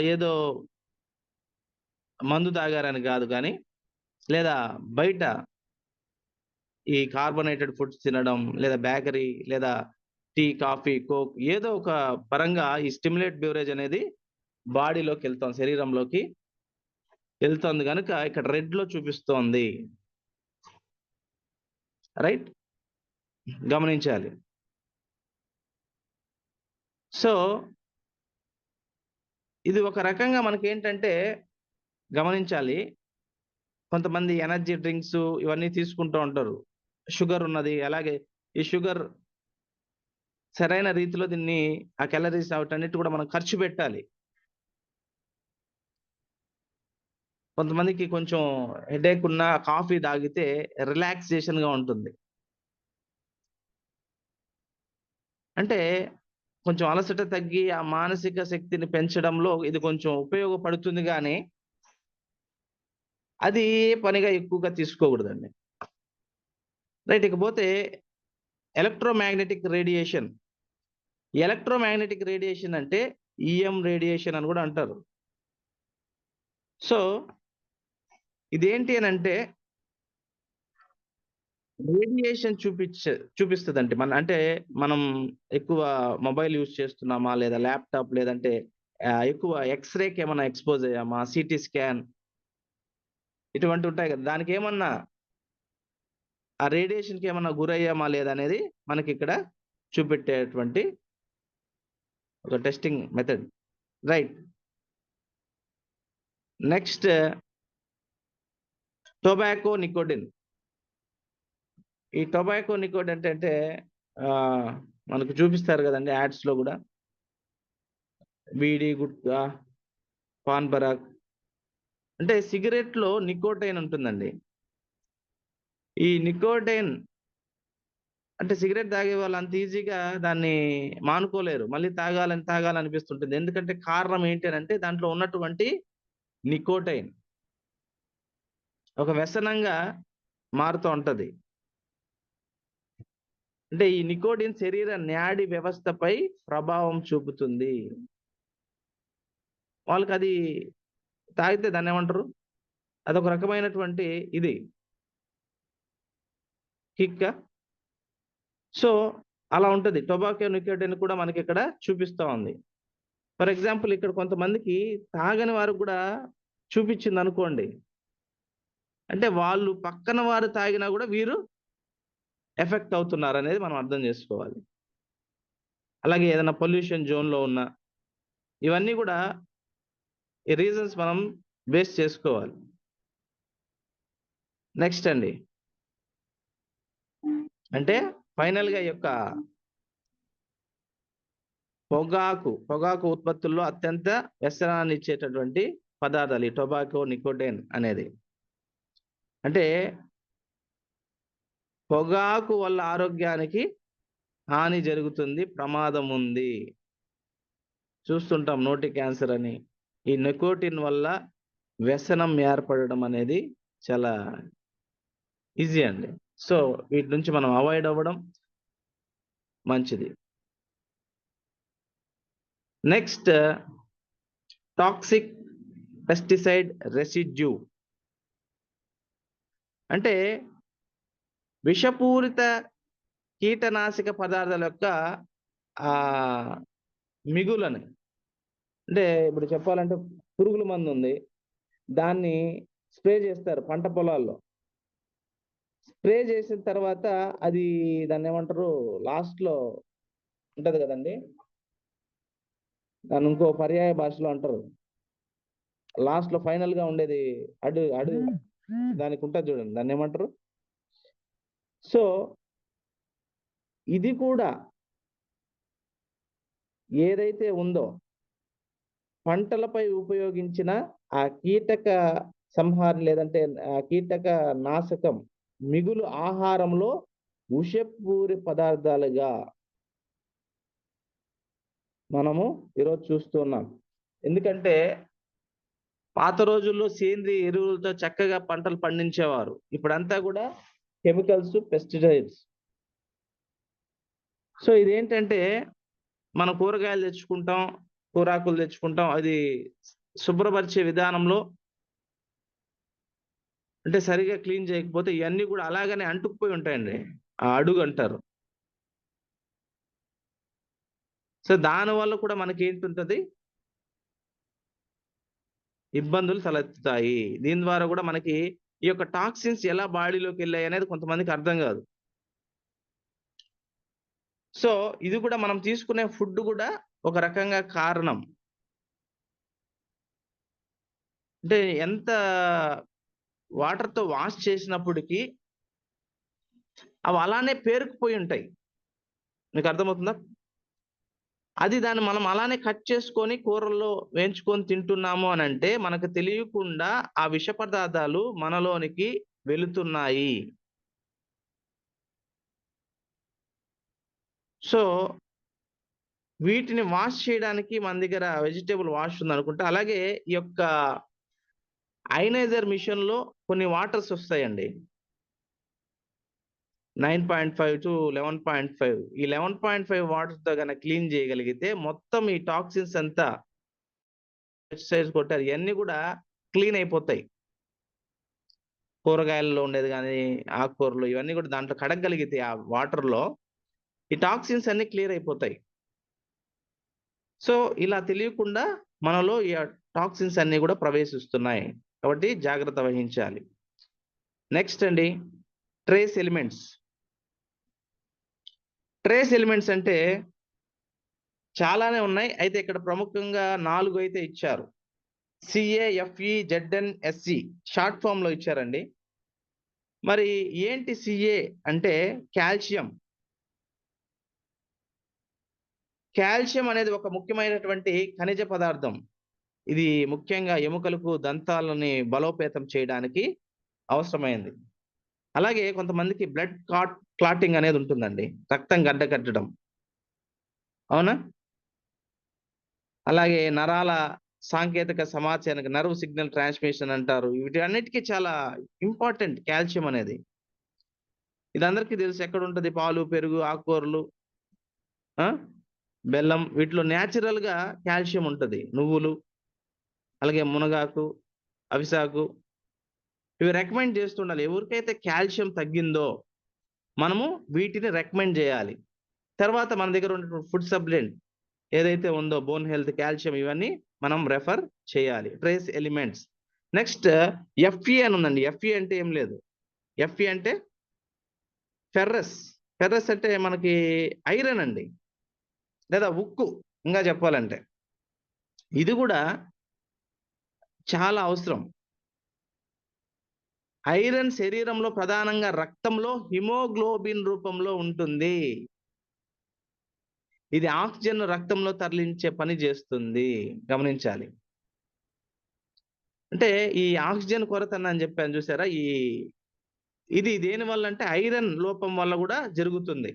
ఏదో మందు తాగారని గాదు గానీ, లేదా బయట ఈ కార్బోనేటెడ్ ఫుడ్స్ తినడం, లేదా బేకరీ, లేదా టీ, కాఫీ, కోక్ ఏదో ఒక పరంగా ఈ స్టిమ్యులేట్ బివరేజ్ అనేది బాడీలోకెళ్తోంది. శరీరంలోకి ఎళ్తోంది గనుక ఇక్కడ రెడ్‌లో చూపిస్తోంది. రైట్? గమనించాలి. సో, ఇది ఒక రకంగా మనకేంటంటే గమనించాలి. కొంతమంది ఎనర్జీ డ్రింక్స్ ఇవన్నీ తీసుకుంటూ ఉంటారు. షుగర్ ఉన్నది. అలాగే ఈ షుగర్ సరైన రీతిలో దీన్ని ఆ కేలరీస్ వాటన్నిటి కూడా మనం ఖర్చు పెట్టాలి. కొంతమందికి కొంచెం హెడేక్ ఉన్నా కాఫీ తాగితే రిలాక్సేషన్‌గా ఉంటుంది. అంటే కొంచెం అలసట తగ్గి ఆ మానసిక శక్తిని పెంచడంలో ఇది కొంచెం ఉపయోగపడుతుంది గానీ, అది పనిగా ఎక్కువగా తీసుకోకూడదండి. రైట్. ఇకపోతే ఎలక్ట్రోమాగ్నెటిక్ రేడియేషన్. ఎలక్ట్రోమాగ్నెటిక్ రేడియేషన్ అంటే ఈఎం రేడియేషన్ అని గూడా అంటారు. సో, ఇదేంటి అనంటే రేడియేషన్ చూపిస్తదండి. అంటే మనం ఎక్కువ మొబైల్ యూజ్ చేస్తున్నామా? లేదా ల్యాప్‌టాప్ లేదంటే ఎక్కువ ఎక్స్‌రేకేమన్నా ఎక్స్‌పోజ్ అయ్యామా? సీటీ స్కాన్ ఇటువంటివి ఉంటాయి గదా! దానికేమన్నా ఆ రేడియేషన్‌కేమన్నా గురయ్యామా లేదా అనేది మనకిక్కడ చూపెట్టేటువంటి ఒక testing method. Right. Next tobacco, nicotine. ఈ టొబాకో, నికోటిన్ అంటే ఆహ్, మనకు చూపిస్తారు గదండీ యాడ్స్‌లో గూడా. బీడీ, గుట్కా, పాన్ పరాగ్. అంటే సిగరెట్‌లో నికోటైన్ ఉంటుందండి. ఈ నికోటైన్ అంటే సిగరెట్ తాగేవాళ్ళు అంత ఈజీగా దాన్ని మానుకోలేరు. మళ్ళీ తాగాలనిపిస్తుంటుంది. ఎందుకంటే కారణం ఏంటి అనంటే దాంట్లో ఉన్నటువంటి నికోటైన్ ఒక వ్యసనంగా మారుతూ ఉంటది. అంటే ఈ నికోటిన్ శరీర నాడి వ్యవస్థపై ప్రభావం చూపుతుంది. వాళ్ళకి అది తాగితే దాన్ని ఏమంటారు, అదొక రకమైనటువంటి ఇది కిక్. సో అలా ఉంటది. టొబాకో నికోటిన్ కూడా మనకి ఇక్కడ చూపిస్తా ఉంది. ఫర్ ఎగ్జాంపుల్ ఇక్కడ కొంతమందికి తాగని వారికి కూడా చూపించింది అనుకోండి, అంటే వాళ్ళు పక్కన వారు తాగినా కూడా వీరు ఎఫెక్ట్ అవుతున్నారు అనేది మనం అర్థం చేసుకోవాలి. అలాగే ఏదైనా పొల్యూషన్ జోన్లో ఉన్న ఇవన్నీ కూడా ఈ రీజన్స్ మనం బేస్ చేసుకోవాలి. నెక్స్ట్ అండి, అంటే ఫైనల్ గా ఈ యొక్క పొగాకు ఉత్పత్తుల్లో అత్యంత వ్యసనాన్ని ఇచ్చేటటువంటి పదార్థాలు ఈ టొబాకో నికోటిన్ అనేది. అంటే పొగాకు వల్ల ఆరోగ్యానికి హాని జరుగుతుంది, ప్రమాదం ఉంది. చూస్తుంటాం నోటి క్యాన్సర్ అని. ఈ నికోటిన్ వల్ల వ్యసనం ఏర్పడడం అనేది చాలా ఈజీ అండి. సో వీటి నుంచి మనం అవాయిడ్ అవ్వడం మంచిది. Next, toxic pesticide residue. అంటే విషపూరిత కీటనాశక పదార్థాల యొక్క మిగులని, అంటే ఇప్పుడు చెప్పాలంటే పురుగుల మందు ఉంది, దాన్ని స్ప్రే చేస్తారు పంట పొలాల్లో. స్ప్రే చేసిన తర్వాత అది దాన్ని ఏమంటారు, లాస్ట్ లో ఉంటది కదండి, దాన్ని ఇంకో పర్యాయ భాషలో అంటారు, లాస్ట్ లో ఫైనల్ గా ఉండేది అడు దానికి ఉంటుంది చూడండి, దాన్ని ఏమంటారు. సో ఇది కూడా ఏదైతే ఉందో పంటలపై ఉపయోగించిన ఆ కీటక సంహారం లేదంటే ఆ కీటక నాశకం మిగులు ఆహారంలో విషపూరి పదార్థాలుగా మనము ఈరోజు చూస్తున్నాం. ఎందుకంటే పాత రోజుల్లో సేంద్రియ ఎరువులతో చక్కగా పంటలు పండించేవారు. ఇప్పుడంతా కూడా కెమికల్స్, పెస్టిసైడ్స్. సో ఇదేంటంటే మనం కూరగాయలు తెచ్చుకుంటాం, కూరాకులు తెచ్చుకుంటాం, అది శుభ్రపరిచే విధానంలో అంటే సరిగా క్లీన్ చేయకపోతే ఇవన్నీ కూడా అలాగనే అంటుకుపోయి ఉంటాయండి, ఆ అడుగు అంటారు. సో దానివల్ల కూడా మనకి ఏంటుంటది, ఇబ్బందులు తలెత్తుతాయి. దీని ద్వారా కూడా మనకి ఈ యొక్క టాక్సిన్స్ ఎలా బాడీలోకి వెళ్ళాయి అనేది కొంతమందికి అర్థం కాదు. సో ఇది కూడా మనం తీసుకునే ఫుడ్ కూడా ఒక రకంగా కారణం. అంటే ఎంత వాటర్తో వాష్ చేసినప్పటికీ అవి అలానే పేరుకుపోయి ఉంటాయి. మీకు అర్థమవుతుందా? అది దాన్ని మనం అలానే కట్ చేసుకొని కూరల్లో వేయించుకొని తింటున్నాము అని అంటే మనకు తెలియకుండా ఆ విష పదార్థాలు మనలోనికి వెళుతున్నాయి. సో వీటిని వాష్ చేయడానికి మన దగ్గర వెజిటేబుల్ వాష్ ఉంది అనుకుంటే, అలాగే ఈ యొక్క అయనైజర్ మిషన్ లో కొన్ని వాటర్స్ వస్తాయండి, 9.5 to 11.5. ఈ 11.5 వాటర్ తో కనుక క్లీన్ చేయగలిగితే మొత్తం ఈ టాక్సిన్స్ అంతా పెస్టిసైడ్స్ కొట్టారు ఇవన్నీ కూడా క్లీన్ అయిపోతాయి. కూరగాయల్లో ఉండేది కానీ ఆకుకూరలు ఇవన్నీ కూడా దాంట్లో కడగగలిగితే ఆ వాటర్ లో ఈ టాక్సిన్స్ అన్ని క్లియర్ అయిపోతాయి. సో ఇలా తెలియకుండా మనలో ఈ టాక్సిన్స్ అన్ని కూడా ప్రవేశిస్తున్నాయి, కాబట్టి జాగ్రత్త వహించాలి. నెక్స్ట్ అండి, ట్రేస్ ఎలిమెంట్స్. ట్రేస్ ఎలిమెంట్స్ అంటే చాలానే ఉన్నాయి, అయితే ఇక్కడ ప్రముఖంగా 4 అయితే ఇచ్చారు. CAFEZNSE షార్ట్ ఫామ్ లో ఇచ్చారండి. మరి ఏంటి CA అంటే కాల్షియం. కాల్షియం అనేది ఒక ముఖ్యమైనటువంటి ఖనిజ పదార్థం. ఇది ముఖ్యంగా ఎముకలకు, దంతాలని బలోపేతం చేయడానికి అవసరమైంది. అలాగే కొంతమందికి బ్లడ్ క్లాటింగ్ అనేది ఉంటుందండి, రక్తం గడ్డ కట్టడం, అవునా? అలాగే నరాల సాంకేతిక సమాచారానికి నర్వ్ సిగ్నల్ ట్రాన్స్మిషన్ అంటారు. వీటన్నిటికీ చాలా ఇంపార్టెంట్ కాల్షియం అనేది. ఇది అందరికీ తెలుసు. ఎక్కడ ఉంటది? పాలు, పెరుగు, ఆకుకూరలు, బెల్లం, వీటిలో న్యాచురల్ గా కాల్షియం ఉంటది. నువ్వులు, అలాగే మునగాకు, అవిసాకు, ఇవి రికమెండ్ చేస్తుండాలి. ఎవరికైతే కాల్షియం తగ్గిందో మనము వీటిని రికమెండ్ చేయాలి. తర్వాత మన దగ్గర ఉన్నటువంటి ఫుడ్ సప్లిమెంట్ ఏదైతే ఉందో బోన్ హెల్త్, కాల్షియం, ఇవన్నీ మనం రెఫర్ చేయాలి. Trace elements. నెక్స్ట్ ఎఫ్ఈ అని ఉందండి. ఎఫ్ఈ అంటే ఏం లేదు. ఎఫ్ఈ అంటే ఫెర్రస్. ఫెర్రస్ అంటే మనకి ఐరన్ అండి, లేదా ఉక్కు ఇంకా చెప్పాలంటే. ఇది కూడా చాలా అవసరం. ఐరన్ శరీరంలో ప్రధానంగా రక్తంలో హిమోగ్లోబిన్ రూపంలో ఉంటుంది. ఇది ఆక్సిజన్ రక్తంలో తరలించే పని చేస్తుంది, గమనించాలి. అంటే ఈ ఆక్సిజన్ కొరత అని చెప్పాను చూసారా, ఇది దేని వల్ల అంటే ఐరన్ లోపం వల్ల కూడా జరుగుతుంది.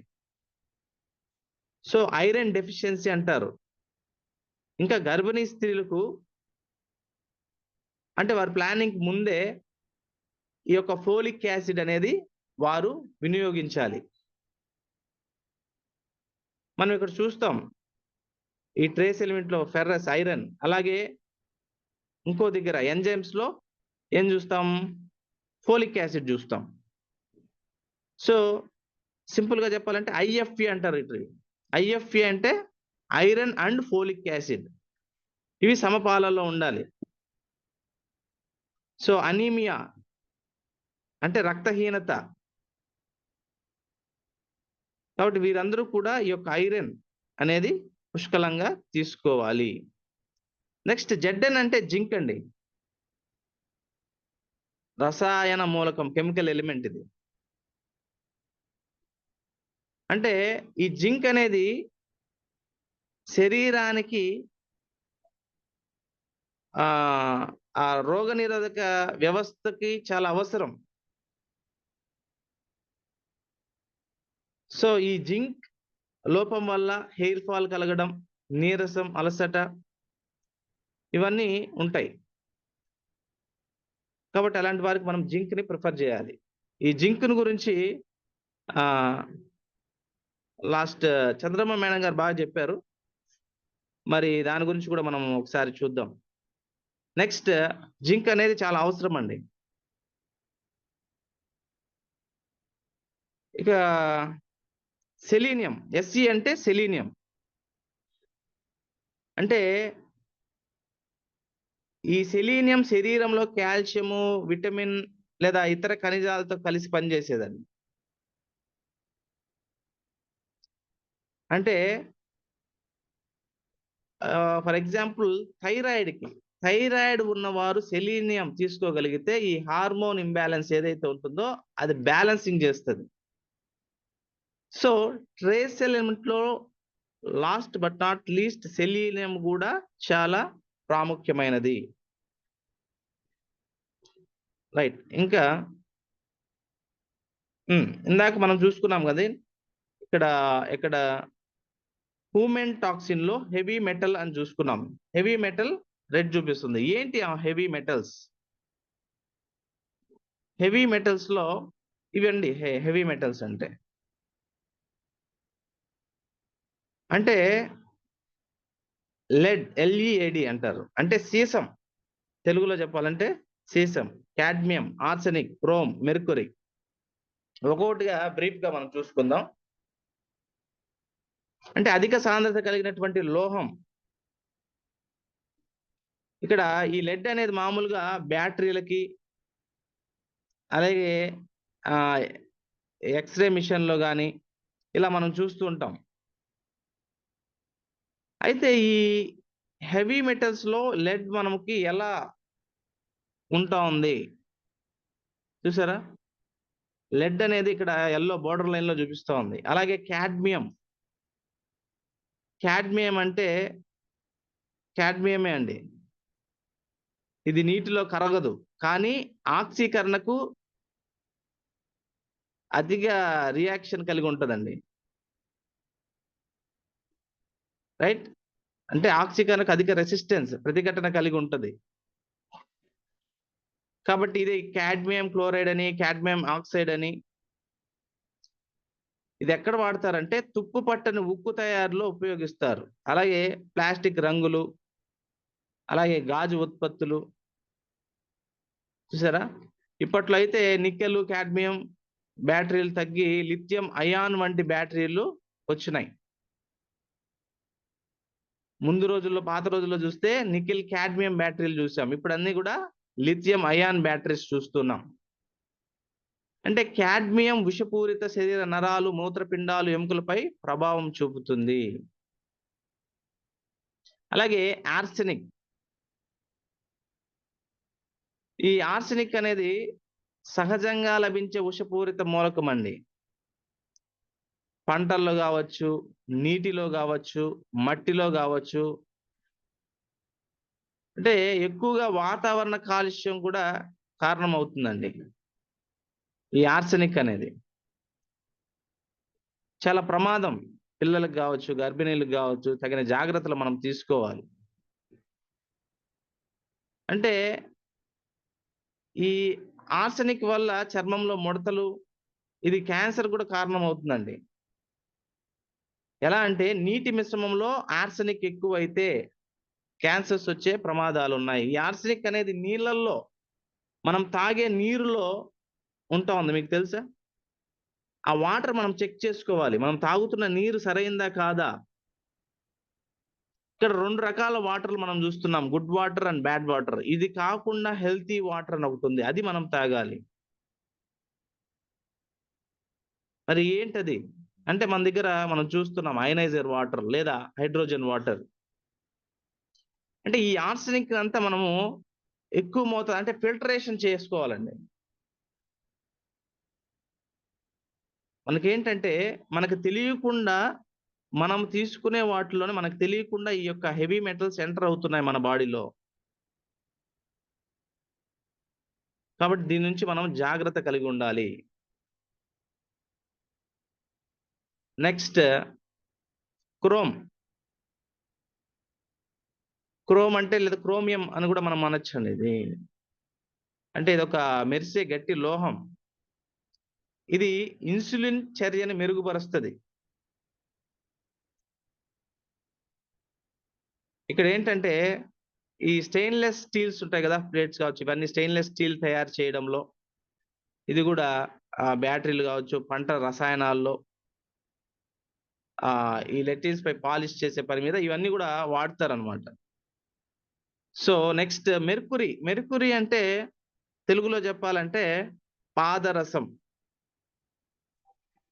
సో ఐరన్ డెఫిషియన్సీ అంటారు. ఇంకా గర్భిణీ స్త్రీలకు అంటే వారి ప్లానింగ్ ముందే ఈ యొక్క ఫోలిక్ యాసిడ్ అనేది వారు వినియోగించాలి. మనం ఇక్కడ చూస్తాం ఈ ట్రేస్ ఎలిమెంట్ లో ఫెర్రస్, ఐరన్, అలాగే ఇంకో దగ్గర ఎంజైమ్స్ లో ఏం చూస్తాం? ఫోలిక్ యాసిడ్ చూస్తాం. సో సింపుల్ గా చెప్పాలంటే ఐఎఫ్ఈ అంటారు. ఇటు ఐఎఫ్ఈ అంటే ఐరన్ అండ్ ఫోలిక్ యాసిడ్, ఇవి సమపాలలో ఉండాలి. సో అనీమియా అంటే రక్తహీనత. కాబట్టి వీరందరూ కూడా ఈ యొక్క ఐరన్ అనేది పుష్కలంగా తీసుకోవాలి. నెక్స్ట్ జెడ్ఎన్ అంటే జింక్ అండి. రసాయన మూలకం, కెమికల్ ఎలిమెంట్ ఇది. అంటే ఈ జింక్ అనేది శరీరానికి ఆ రోగనిరోధక వ్యవస్థకి చాలా అవసరం. సో ఈ జింక్ లోపం వల్ల హెయిర్ ఫాల్ కలగడం, నీరసం, అలసట, ఇవన్నీ ఉంటాయి. కాబట్టి అలాంటి వారికి మనం జింక్ ని ప్రిఫర్ చేయాలి. ఈ జింక్ ను గురించి లాస్ట్ చంద్రమ్మ మేడం గారు బాగా చెప్పారు. మరి దాని గురించి కూడా మనం ఒకసారి చూద్దాం. నెక్స్ట్ జింక్ అనేది చాలా అవసరం అండి. ఇక సెలీనియం, ఎస్సి అంటే సెలీనియం. అంటే ఈ సెలీనియం శరీరంలో కాల్షియము, విటమిన్ లేదా ఇతర ఖనిజాలతో కలిసి పనిచేసేదండి. అంటే ఫర్ ఎగ్జాంపుల్ థైరాయిడ్ ఉన్నవారు సెలీనియం తీసుకోగలిగితే ఈ హార్మోన్ ఇంబ్యాలెన్స్ ఏదైతే ఉంటుందో అది బ్యాలెన్సింగ్ చేస్తుంది. సో ట్రేస్ ఎలిమెంట్ లో last but not least selenium కూడా చాలా ప్రాముఖ్యమైనది. రైట్. ఇంకా ఇందాక మనం చూసుకున్నాం కదా ఇక్కడ హ్యూమన్ టాక్సిన్ లో హెవీ మెటల్ అని చూసుకున్నాం. హెవీ మెటల్ రెడ్ చూపిస్తుంది. ఏంటి ఆ హెవీ మెటల్స్? హెవీ మెటల్స్ లో ఇవండి హెవీ మెటల్స్ అంటే లెడ్, ఎల్ఈఏడి అంటారు. అంటే సీసం, తెలుగులో చెప్పాలంటే sesame, cadmium, arsenic, chrome, Mercury. ఒక్కొక్కటిగా బ్రీఫ్ గా మనం చూసుకుందాం. అంటే అధిక సాంద్రత కలిగినటువంటి లోహం. ఇక్కడ ఈ లెడ్ అనేది మామూలుగా బ్యాటరీలకి, అలాగే ఎక్స్రే మిషన్ లో కానీ ఇలా మనం చూస్తూ ఉంటాం. అయితే ఈ హెవీ మెటల్స్ లో లెడ్ మనకి ఎలా ఉంటా ఉంది చూసారా? లెడ్ అనేది ఇక్కడ ఎల్లో బోర్డర్ లైన్ లో చూపిస్తా ఉంది. అలాగే కాడ్మియం అంటే కాడ్మియమే అండి. ఇది నీటిలో కరగదు, కానీ ఆక్సీకరణకు అధిక రియాక్షన్ కలిగి ఉంటుందండి. రైట్. అంటే ఆక్సీకరణకు అధిక రెసిస్టెన్స్, ప్రతిఘటన కలిగి ఉంటుంది. కాబట్టి ఇది కాడ్మియం క్లోరైడ్ అని, కాడ్మియం ఆక్సైడ్ అని, ఇది ఎక్కడ వాడతారంటే తుప్పు పట్టని ఉక్కు తయారీలో ఉపయోగిస్తారు. అలాగే ప్లాస్టిక్ రంగులు, అలాగే గాజు ఉత్పత్తులు చూసారా? ఇప్పట్లో అయితే నికెల్, కాడ్మియం బ్యాటరీలు తగ్గి లిథియం అయాన్ వంటి బ్యాటరీలు వచ్చినాయి. ముందు రోజుల్లో పాత రోజుల్లో చూస్తే నికెల్, కాడ్మియం బ్యాటరీలు చూసాం. ఇప్పుడు అన్ని కూడా లిథియం అయాన్ బ్యాటరీస్ చూస్తున్నాం. అంటే కాడ్మియం విషపూరిత శరీర నరాలు, మూత్రపిండాలు, ఎముకలపై ప్రభావం చూపుతుంది. అలాగే ఆర్సెనిక్. ఈ ఆర్సెనిక్ అనేది సహజంగా లభించే విషపూరిత మూలకం అండి. పంటల్లో కావచ్చు, నీటిలో కావచ్చు, మట్టిలో కావచ్చు. అంటే ఎక్కువగా వాతావరణ కాలుష్యం కూడా కారణమవుతుందండి ఈ ఆర్సెనిక్ అనేది. చాలా ప్రమాదం. పిల్లలకు కావచ్చు, గర్భిణీలకు కావచ్చు, తగిన జాగ్రత్తలు మనం తీసుకోవాలి. అంటే ఈ ఆర్సెనిక్ వల్ల చర్మంలో ముడతలు, ఇది క్యాన్సర్ కూడా కారణమవుతుందండి. ఎలా అంటే నీటి మిశ్రమంలో ఆర్సెనిక్ ఎక్కువైతే క్యాన్సర్స్ వచ్చే ప్రమాదాలున్నాయి. ఈ ఆర్సెనిక్ అనేది నీళ్ళల్లో, మనం తాగే నీరులో ఉంటా ఉంది. మీకు తెలుసా? ఆ వాటర్ మనం చెక్ చేసుకోవాలి. మనం తాగుతున్న నీరు సరైందా కాదా? ఇక్కడ 2 రకాల వాటర్లు మనం చూస్తున్నాం. Good water and bad water. ఇది కాకుండా హెల్తీ వాటర్ అని ఒకటి ఉంది. అది మనం తాగాలి. మరి ఏంటది? అంటే మన దగ్గర మనం చూస్తున్నాం అయనైజర్ వాటర్ లేదా హైడ్రోజన్ వాటర్. అంటే ఈ ఆర్సెనిక్ అంతా మనము ఎక్కువ మోతాదు అంటే ఫిల్టరేషన్ చేసుకోవాలండి. మనకేంటంటే మనకు తెలియకుండా మనం తీసుకునే వాటిలోనే మనకు తెలియకుండా ఈ యొక్క హెవీ మెటల్స్ ఎంటర్ అవుతున్నాయి మన బాడీలో. కాబట్టి దీని నుంచి మనం జాగ్రత్త కలిగి ఉండాలి. Next chrome. క్రోమ్ అంటే లేదా క్రోమియం అని కూడా మనం అనొచ్చండి ఇది. అంటే ఇదొక మెరిసే గట్టి లోహం. ఇది ఇన్సులిన్ చర్యని మెరుగుపరుస్తది. ఇక్కడ ఏంటంటే ఈ స్టెయిన్‌లెస్ స్టీల్స్ ఉంటాయి కదా! ప్లేట్స్ కావచ్చు, ఇవన్నీ స్టెయిన్‌లెస్ స్టీల్ తయారు చేయడంలో ఇది కూడా బ్యాటరీలు కావచ్చు, పంట రసాయనాల్లో ఈ లెటిన్స్ పై పాలిష్ చేసే పని మీద ఇవన్నీ కూడా వాడతారనమాట. So next mercury. మెర్క్యూరీ అంటే తెలుగులో చెప్పాలంటే పాదరసం.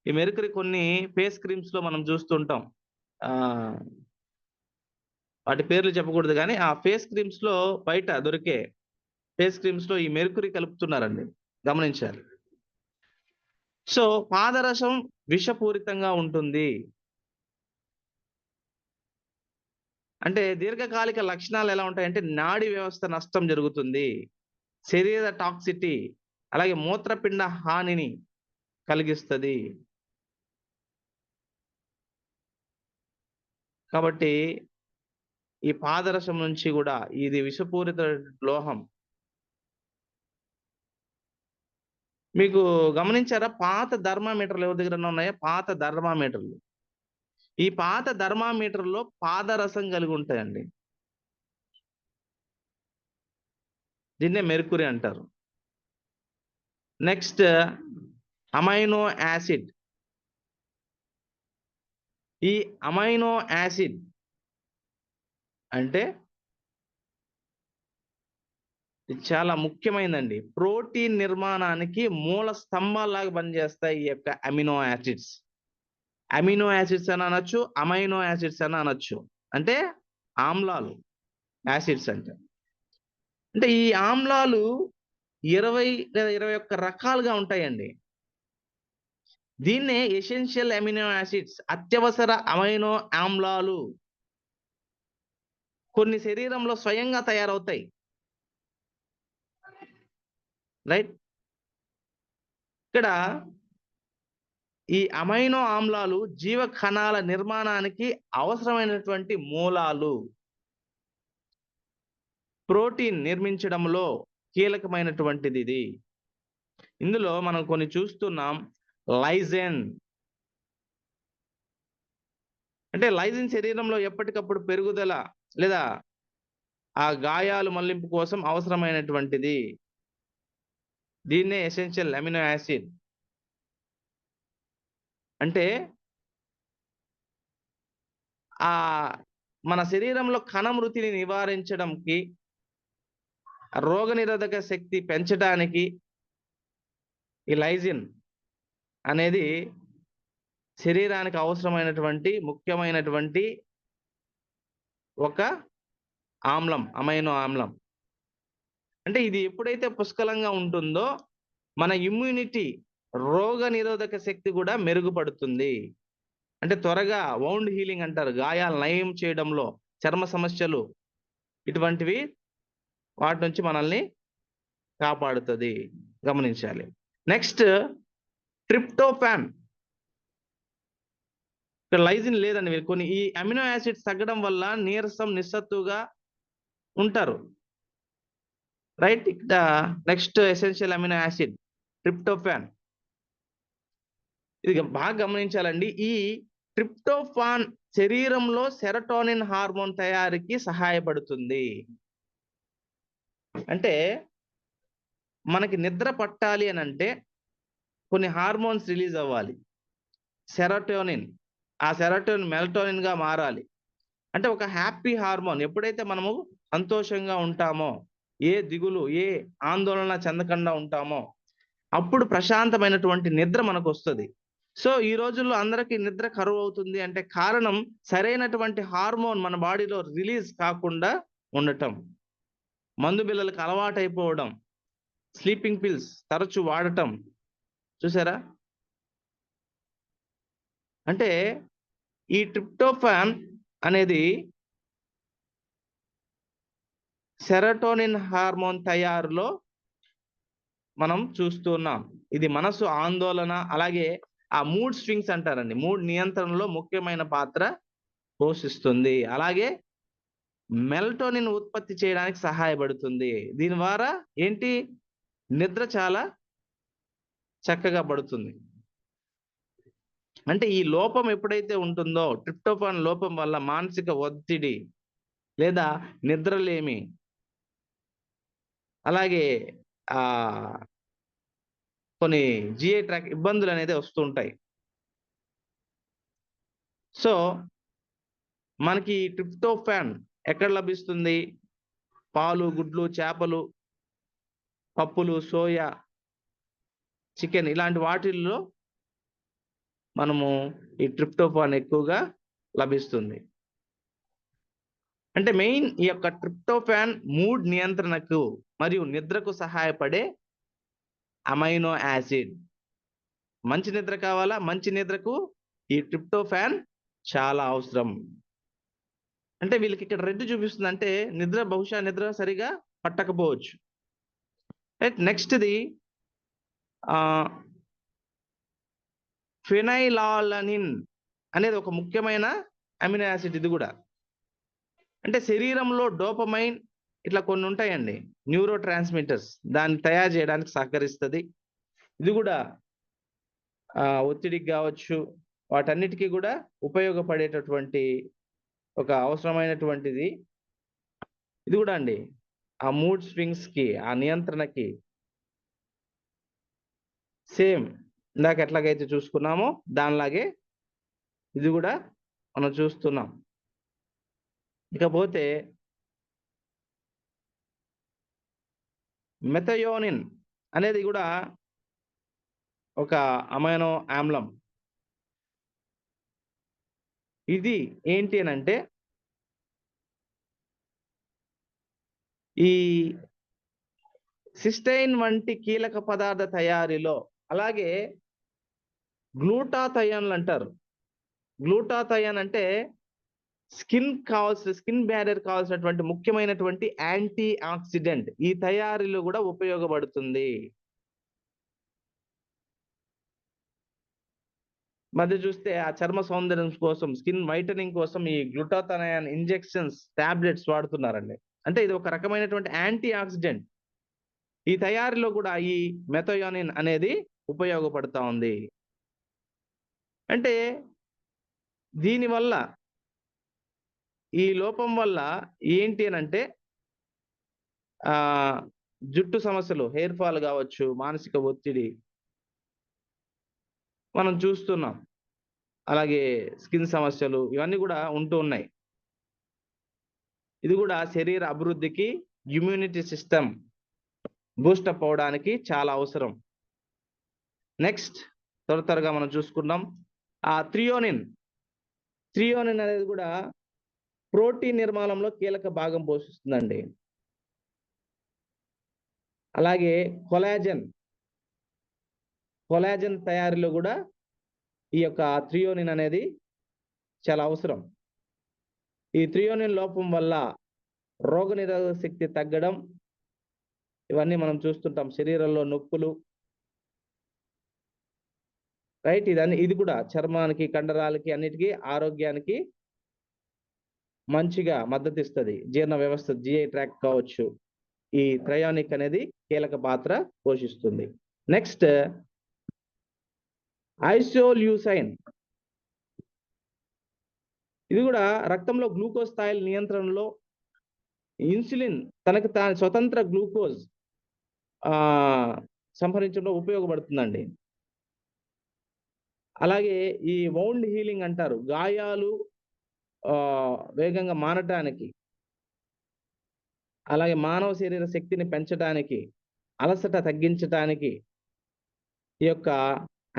ఈ మెర్క్యూరీ కొన్ని ఫేస్ క్రీమ్స్‌లో మనం చూస్తుంటాం. ఆహ్, వాటి పేర్లు చెప్పకూడదు గానీ, ఆ ఫేస్ క్రీమ్స్‌లో బయట దొరికే ఫేస్ క్రీమ్స్‌లో ఈ మెర్క్యూరీ కలుపుతున్నారండి. గమనించాలి. సో పాదరసం విషపూరితంగా ఉంటుంది. అంటే దీర్ఘకాలిక లక్షణాలు ఎలా ఉంటాయంటే నాడీ వ్యవస్థ నష్టం జరుగుతుంది. శరీర టాక్సిటీ, అలాగే మూత్రపిండ హానిని కలిగిస్తది. కాబట్టి ఈ పాదరసం నుంచి గూడా ఇది విషపూరిత లోహం. మీకు గమనించారా? పాత థర్మామీటర్‌లు ఎవరి దగ్గరన్నా ఉన్నాయా? పాత థర్మామీటర్‌లు. ఈ పాత థర్మామీటర్‌లో పాదరసం కలిగి ఉంటాయండి. దీన్నే మెర్క్యూరీ అంటారు. Next amino acid. ఈ అమైనో యాసిడ్ అంటే ఇది చాలా ముఖ్యమైనదండి. ప్రోటీన్ నిర్మాణానికి మూల స్తంభాల్లాగా పనిచేస్తాయి ఈ యొక్క అమినో యాసిడ్స్. అమినో యాసిడ్స్ అని అనొచ్చు, అమైనో యాసిడ్స్ అని అనొచ్చు. అంటే ఆమ్లాలు, యాసిడ్స్ అంటే. అంటే ఈ ఆమ్లాలు 20 లేదా 21 రకాలుగా ఉంటాయండి. దీన్నే ఎసెన్షియల్ అమినో యాసిడ్స్, అత్యవసర అమైనో ఆమ్లాలు. కొన్ని శరీరంలో స్వయంగా తయారవుతాయి. రైట్? ఇక్కడ ఈ అమైనో ఆమ్లాలు జీవ కణాల నిర్మాణానికి అవసరమైనటువంటి మూలాలు. ప్రోటీన్ నిర్మించడంలో కీలకమైనటువంటిది ఇది. ఇందులో మనం కొన్ని చూస్తున్నాం. లైజెన్, అంటే లైసిన్ శరీరంలో ఎప్పటికప్పుడు పెరుగుదల లేదా ఆ గాయాలు మళ్లింపు కోసం అవసరమైనటువంటిది. దీన్నే ఎసెన్షియల్ అమినో యాసిడ్. అంటే ఆ మన శరీరంలో కణమృతిని నివారించడంకి, రోగనిరోధక శక్తి పెంచడానికి ఈ లైసిన్ అనేది శరీరానికి అవసరమైనటువంటి ముఖ్యమైనటువంటి ఒక ఆమ్లం, అమైనో ఆమ్లం. అంటే ఇది ఎప్పుడైతే పుష్కలంగా ఉంటుందో మన ఇమ్యూనిటీ, రోగ నిరోధక శక్తి కూడా మెరుగుపడుతుంది. అంటే త్వరగా వౌండ్ హీలింగ్ అంటారు, గాయాలు నయం చేయడంలో, చర్మ సమస్యలు ఇటువంటివి వాటి నుంచి మనల్ని కాపాడుతుంది. గమనించాలి. Next tryptophan. ఇక్కడ లైసిన్ లేదండి. కొన్ని ఈ అమినో యాసిడ్స్ తగ్గడం వల్ల నీరసం, నిస్సత్తుగా ఉంటారు. రైట్. ఇక్కడ next essential amino acid tryptophan. ఇది బాగా గమనించాలండి. ఈ ట్రిప్టోఫాన్ శరీరంలో సెరటోనిన్ హార్మోన్ తయారీకి సహాయపడుతుంది. అంటే మనకి నిద్ర పట్టాలి అని అంటే కొన్ని హార్మోన్స్ రిలీజ్ అవ్వాలి. సెరటోనిన్, ఆ సెరటోనిన్ మెలటోనిన్ గా మారాలి. అంటే ఒక హ్యాపీ హార్మోన్. ఎప్పుడైతే మనము సంతోషంగా ఉంటామో, ఏ దిగులు, ఏ ఆందోళన చెందకుండా ఉంటామో, అప్పుడు ప్రశాంతమైనటువంటి నిద్ర మనకు వస్తుంది. సో ఈ రోజుల్లో అందరికీ నిద్ర కరువు అవుతుంది అంటే కారణం సరైనటువంటి హార్మోన్ మన బాడీలో రిలీజ్ కాకుండా ఉండటం, మందు బిళ్ళలకు అలవాటైపోవడం, స్లీపింగ్ పిల్స్ తరచు వాడటం. చూసారా? అంటే ఈ ట్రిప్టోఫాన్ అనేది సెరటోనిన్ హార్మోన్ తయారులో మనం చూస్తున్నాం. ఇది మనసు ఆందోళన, అలాగే ఆ మూడ్ స్వింగ్స్ అంటారండి, మూడ్ నియంత్రణలో ముఖ్యమైన పాత్ర పోషిస్తుంది. అలాగే మెలటోనిన్ ఉత్పత్తి చేయడానికి సహాయపడుతుంది. దీని ద్వారా ఏంటి, నిద్ర చాలా చక్కగా పడుతుంది. అంటే ఈ లోపం ఎప్పుడైతే ఉంటుందో, ట్రిప్టోఫాన్ లోపం వల్ల మానసిక ఒత్తిడి లేదా నిద్రలేమి, అలాగే ఆ కొన్ని జిఐ ట్రాక్ ఇబ్బందులు అనేది వస్తూ ఉంటాయి. సో మనకి ట్రిప్టోఫాన్ ఎక్కడ లభిస్తుంది? పాలు, గుడ్లు, చేపలు, పప్పులు, సోయా, చికెన్ ఇలాంటి వాటిల్లో మనము ఈ ట్రిప్టోఫాన్ ఎక్కువగా లభిస్తుంది. అంటే మెయిన్ ఈ యొక్క ట్రిప్టోఫాన్ మూడ్ నియంత్రణకు మరియు నిద్రకు సహాయపడే అమైనో యాసిడ్. మంచి నిద్ర కావాలా? మంచి నిద్రకు ఈ ట్రిప్టోఫాన్ చాలా అవసరం. అంటే వీళ్ళకి ఇక్కడ రెడ్ చూపిస్తుంది, అంటే బహుశా నిద్ర సరిగా పట్టకపోవచ్చు. రైట్. నెక్స్ట్ది ఫెనైలాలనిన్ అనేది ఒక ముఖ్యమైన అమినో యాసిడ్. ఇది కూడా అంటే శరీరంలో డోపమైన్ ఇట్లా కొన్ని ఉంటాయండి, న్యూరో ట్రాన్స్మిటర్స్, దాన్ని తయారు చేయడానికి సహకరిస్తుంది. ఇది కూడా ఒత్తిడికి కావచ్చు, వాటన్నిటికీ కూడా ఉపయోగపడేటటువంటి ఒక అవసరమైనటువంటిది. ఇది కూడా అండి ఆ మూడ్ స్వింగ్స్ కి, ఆ నియంత్రణకి సేమ్ ఇందాక ఎట్లాగైతే చూసుకున్నామో దానిలాగే ఇది కూడా మనం చూస్తున్నాం. ఇకపోతే మెథయోనిన్ అనేది కూడా ఒక అమైనో ఆమ్లం. ఇది ఏంటి అని అంటే ఈ సిస్టైన్ వంటి కీలక పదార్థ తయారీలో, అలాగే గ్లూటాథయోన్లు అంటారు. గ్లూటాథయోన్ అంటే స్కిన్ బ్యారియర్ కావాల్సినటువంటి ముఖ్యమైనటువంటి యాంటీ ఆక్సిడెంట్. ఈ తయారీలో కూడా ఉపయోగపడుతుంది. మధ్య చూస్తే ఆ చర్మ సౌందర్యం కోసం, స్కిన్ వైటనింగ్ కోసం ఈ గ్లూటాథయోన్ ఇంజెక్షన్స్, టాబ్లెట్స్ వాడుతున్నారండి. అంటే ఇది ఒక రకమైనటువంటి యాంటీ ఆక్సిడెంట్. ఈ తయారీలో కూడా ఈ మెథయోనిన్ అనేది ఉపయోగపడుతూ ఉంది. అంటే దీనివల్ల ఈ లోపం వల్ల ఏంటి అని అంటే జుట్టు సమస్యలు, హెయిర్ ఫాల్ కావచ్చు, మానసిక ఒత్తిడి మనం చూస్తున్నాం. అలాగే స్కిన్ సమస్యలు ఇవన్నీ కూడా ఉంటూ ఉన్నాయి. ఇది కూడా శరీర అభివృద్ధికి, ఇమ్యూనిటీ సిస్టమ్ బూస్టప్ అవడానికి చాలా అవసరం. నెక్స్ట్ త్వరగా మనం చూసుకున్నాం థ్రియోనిన్ అనేది కూడా ప్రోటీన్ నిర్మాణంలో కీలక భాగం పోషిస్తుందండి. అలాగే కొలాజన్ తయారీలో కూడా ఈ యొక్క థ్రియోనిన్ అనేది చాలా అవసరం. ఈ థ్రియోనిన్ లోపం వల్ల రోగనిరోధక శక్తి తగ్గడం ఇవన్నీ మనం చూస్తుంటాం. శరీరంలో నొప్పులు, రైట్, ఇది కూడా చర్మానికి, కండరాలకి, అన్నిటికీ ఆరోగ్యానికి మంచిగా మద్దతు ఇస్తుంది. జీర్ణ వ్యవస్థ, జిఐ ట్రాక్ట్ కావచ్చు, ఈ థ్రయోనిక్ అనేది కీలక పాత్ర పోషిస్తుంది. నెక్స్ట్ ఐసోల్యూసైన్. ఇది కూడా రక్తంలో గ్లూకోజ్ స్థాయిల నియంత్రణలో, ఇన్సులిన్ తనకు తాను స్వతంత్ర గ్లూకోజ్ సంహరించడంలో ఉపయోగపడుతుందండి. అలాగే ఈ వౌండ్ హీలింగ్ అంటారు, గాయాలు వేగంగా మానటానికి, అలాగే మానవ శరీర శక్తిని పెంచడానికి, అలసట తగ్గించడానికి ఈ యొక్క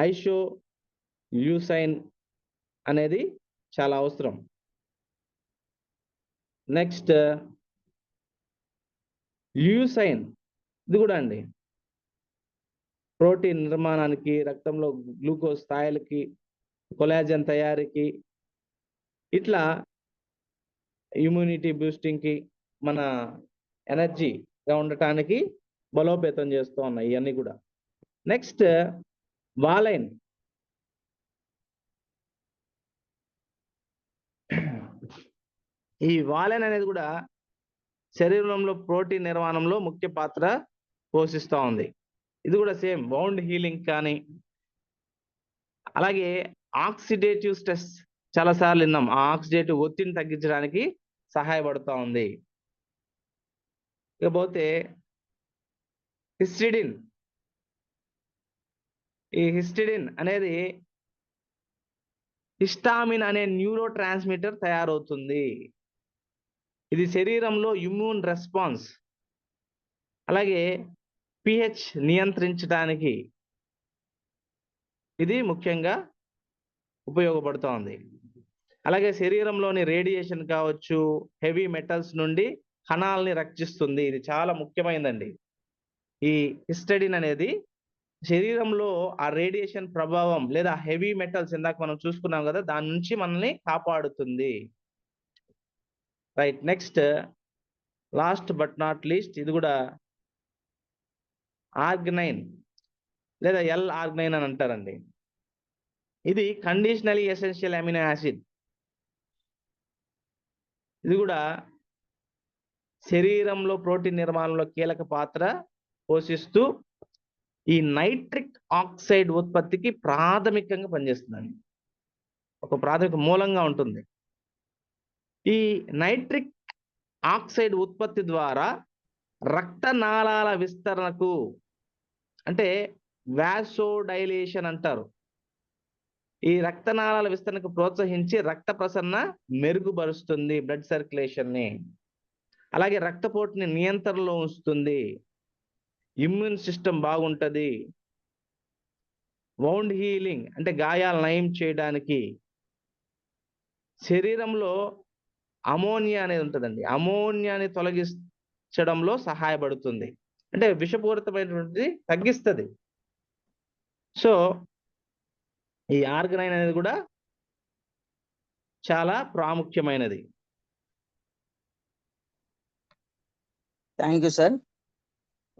ఐసోల్యూసైన్ అనేది చాలా అవసరం. నెక్స్ట్ ల్యూసైన్. ఇది కూడా అండి ప్రోటీన్ నిర్మాణానికి, రక్తంలో గ్లూకోజ్ స్థాయిలకి, కొలాజన్ తయారీకి, ఇట్లా ఇమ్యూనిటీ బూస్టింగ్కి, మన ఎనర్జీగా ఉండటానికి బలోపేతం చేస్తూ ఉన్నాయి ఇవన్నీ కూడా. Next valine. ఈ వాలైన్ అనేది కూడా శరీరంలో ప్రోటీన్ నిర్మాణంలో ముఖ్య పాత్ర పోషిస్తూ ఉంది. ఇది కూడా సేమ్ వౌండ్ హీలింగ్ కానీ, అలాగే ఆక్సిడేటివ్ స్ట్రెస్ చాలా సార్లు విన్నాం, ఆ ఆక్సిడేటివ్ ఒత్తిడిని తగ్గించడానికి సహాయపడుతూ ఉంది. ఇకపోతే హిస్టిడిన్. ఈ హిస్టిడిన్ అనేది హిస్టామిన్ అనే న్యూరో ట్రాన్స్మిటర్ తయారవుతుంది. ఇది శరీరంలో ఇమ్యూన్ రెస్పాన్స్, అలాగే పిహెచ్ నియంత్రించడానికి ఇది ముఖ్యంగా ఉపయోగపడుతోంది. అలాగే శరీరంలోని రేడియేషన్ కావచ్చు, హెవీ మెటల్స్ నుండి కణాలని రక్షిస్తుంది. ఇది చాలా ముఖ్యమైనదండి. ఈ హిస్టిడిన్ అనేది శరీరంలో ఆ రేడియేషన్ ప్రభావం లేదా హెవీ మెటల్స్ ఇందాక మనం చూసుకున్నాం కదా, దాని నుంచి మనల్ని కాపాడుతుంది. Right. Next last but not least, ఇది కూడా ఆర్గనైన్ లేదా ఎల్ ఆర్గనైన్ అని అంటారండి. ఇది కండిషనలీ ఎసెన్షియల్ అమినో యాసిడ్. ఇది కూడా శరీరంలో ప్రోటీన్ నిర్మాణంలో కీలక పాత్ర పోషిస్తూ ఈ నైట్రిక్ ఆక్సైడ్ ఉత్పత్తికి ప్రాథమికంగా పనిచేస్తుందండి. ఒక ప్రాథమిక మూలంగా ఉంటుంది. ఈ నైట్రిక్ ఆక్సైడ్ ఉత్పత్తి ద్వారా రక్తనాళాల విస్తరణకు, అంటే వాసోడైలేషన్ అంటారు, ఈ రక్తనాళాల విస్తరణకు ప్రోత్సహించి రక్త ప్రసరణ మెరుగుపరుస్తుంది, బ్లడ్ సర్క్యులేషన్ ని. అలాగే రక్తపోటుని నియంత్రణలో ఉంచుతుంది, ఇమ్యూన్ సిస్టమ్ బాగుంటది, వౌండ్ హీలింగ్ అంటే గాయాలు నయం చేయడానికి, శరీరంలో అమోనియా అనేది ఉంటుందండి, అమోనియాని తొలగించడంలో సహాయపడుతుంది, అంటే విషపూరితమైనటువంటిది తగ్గిస్తుంది. సో ఈ ఆర్గనైన్ అనేది కూడా చాలా ప్రాముఖ్యమైనది. Thank you sir.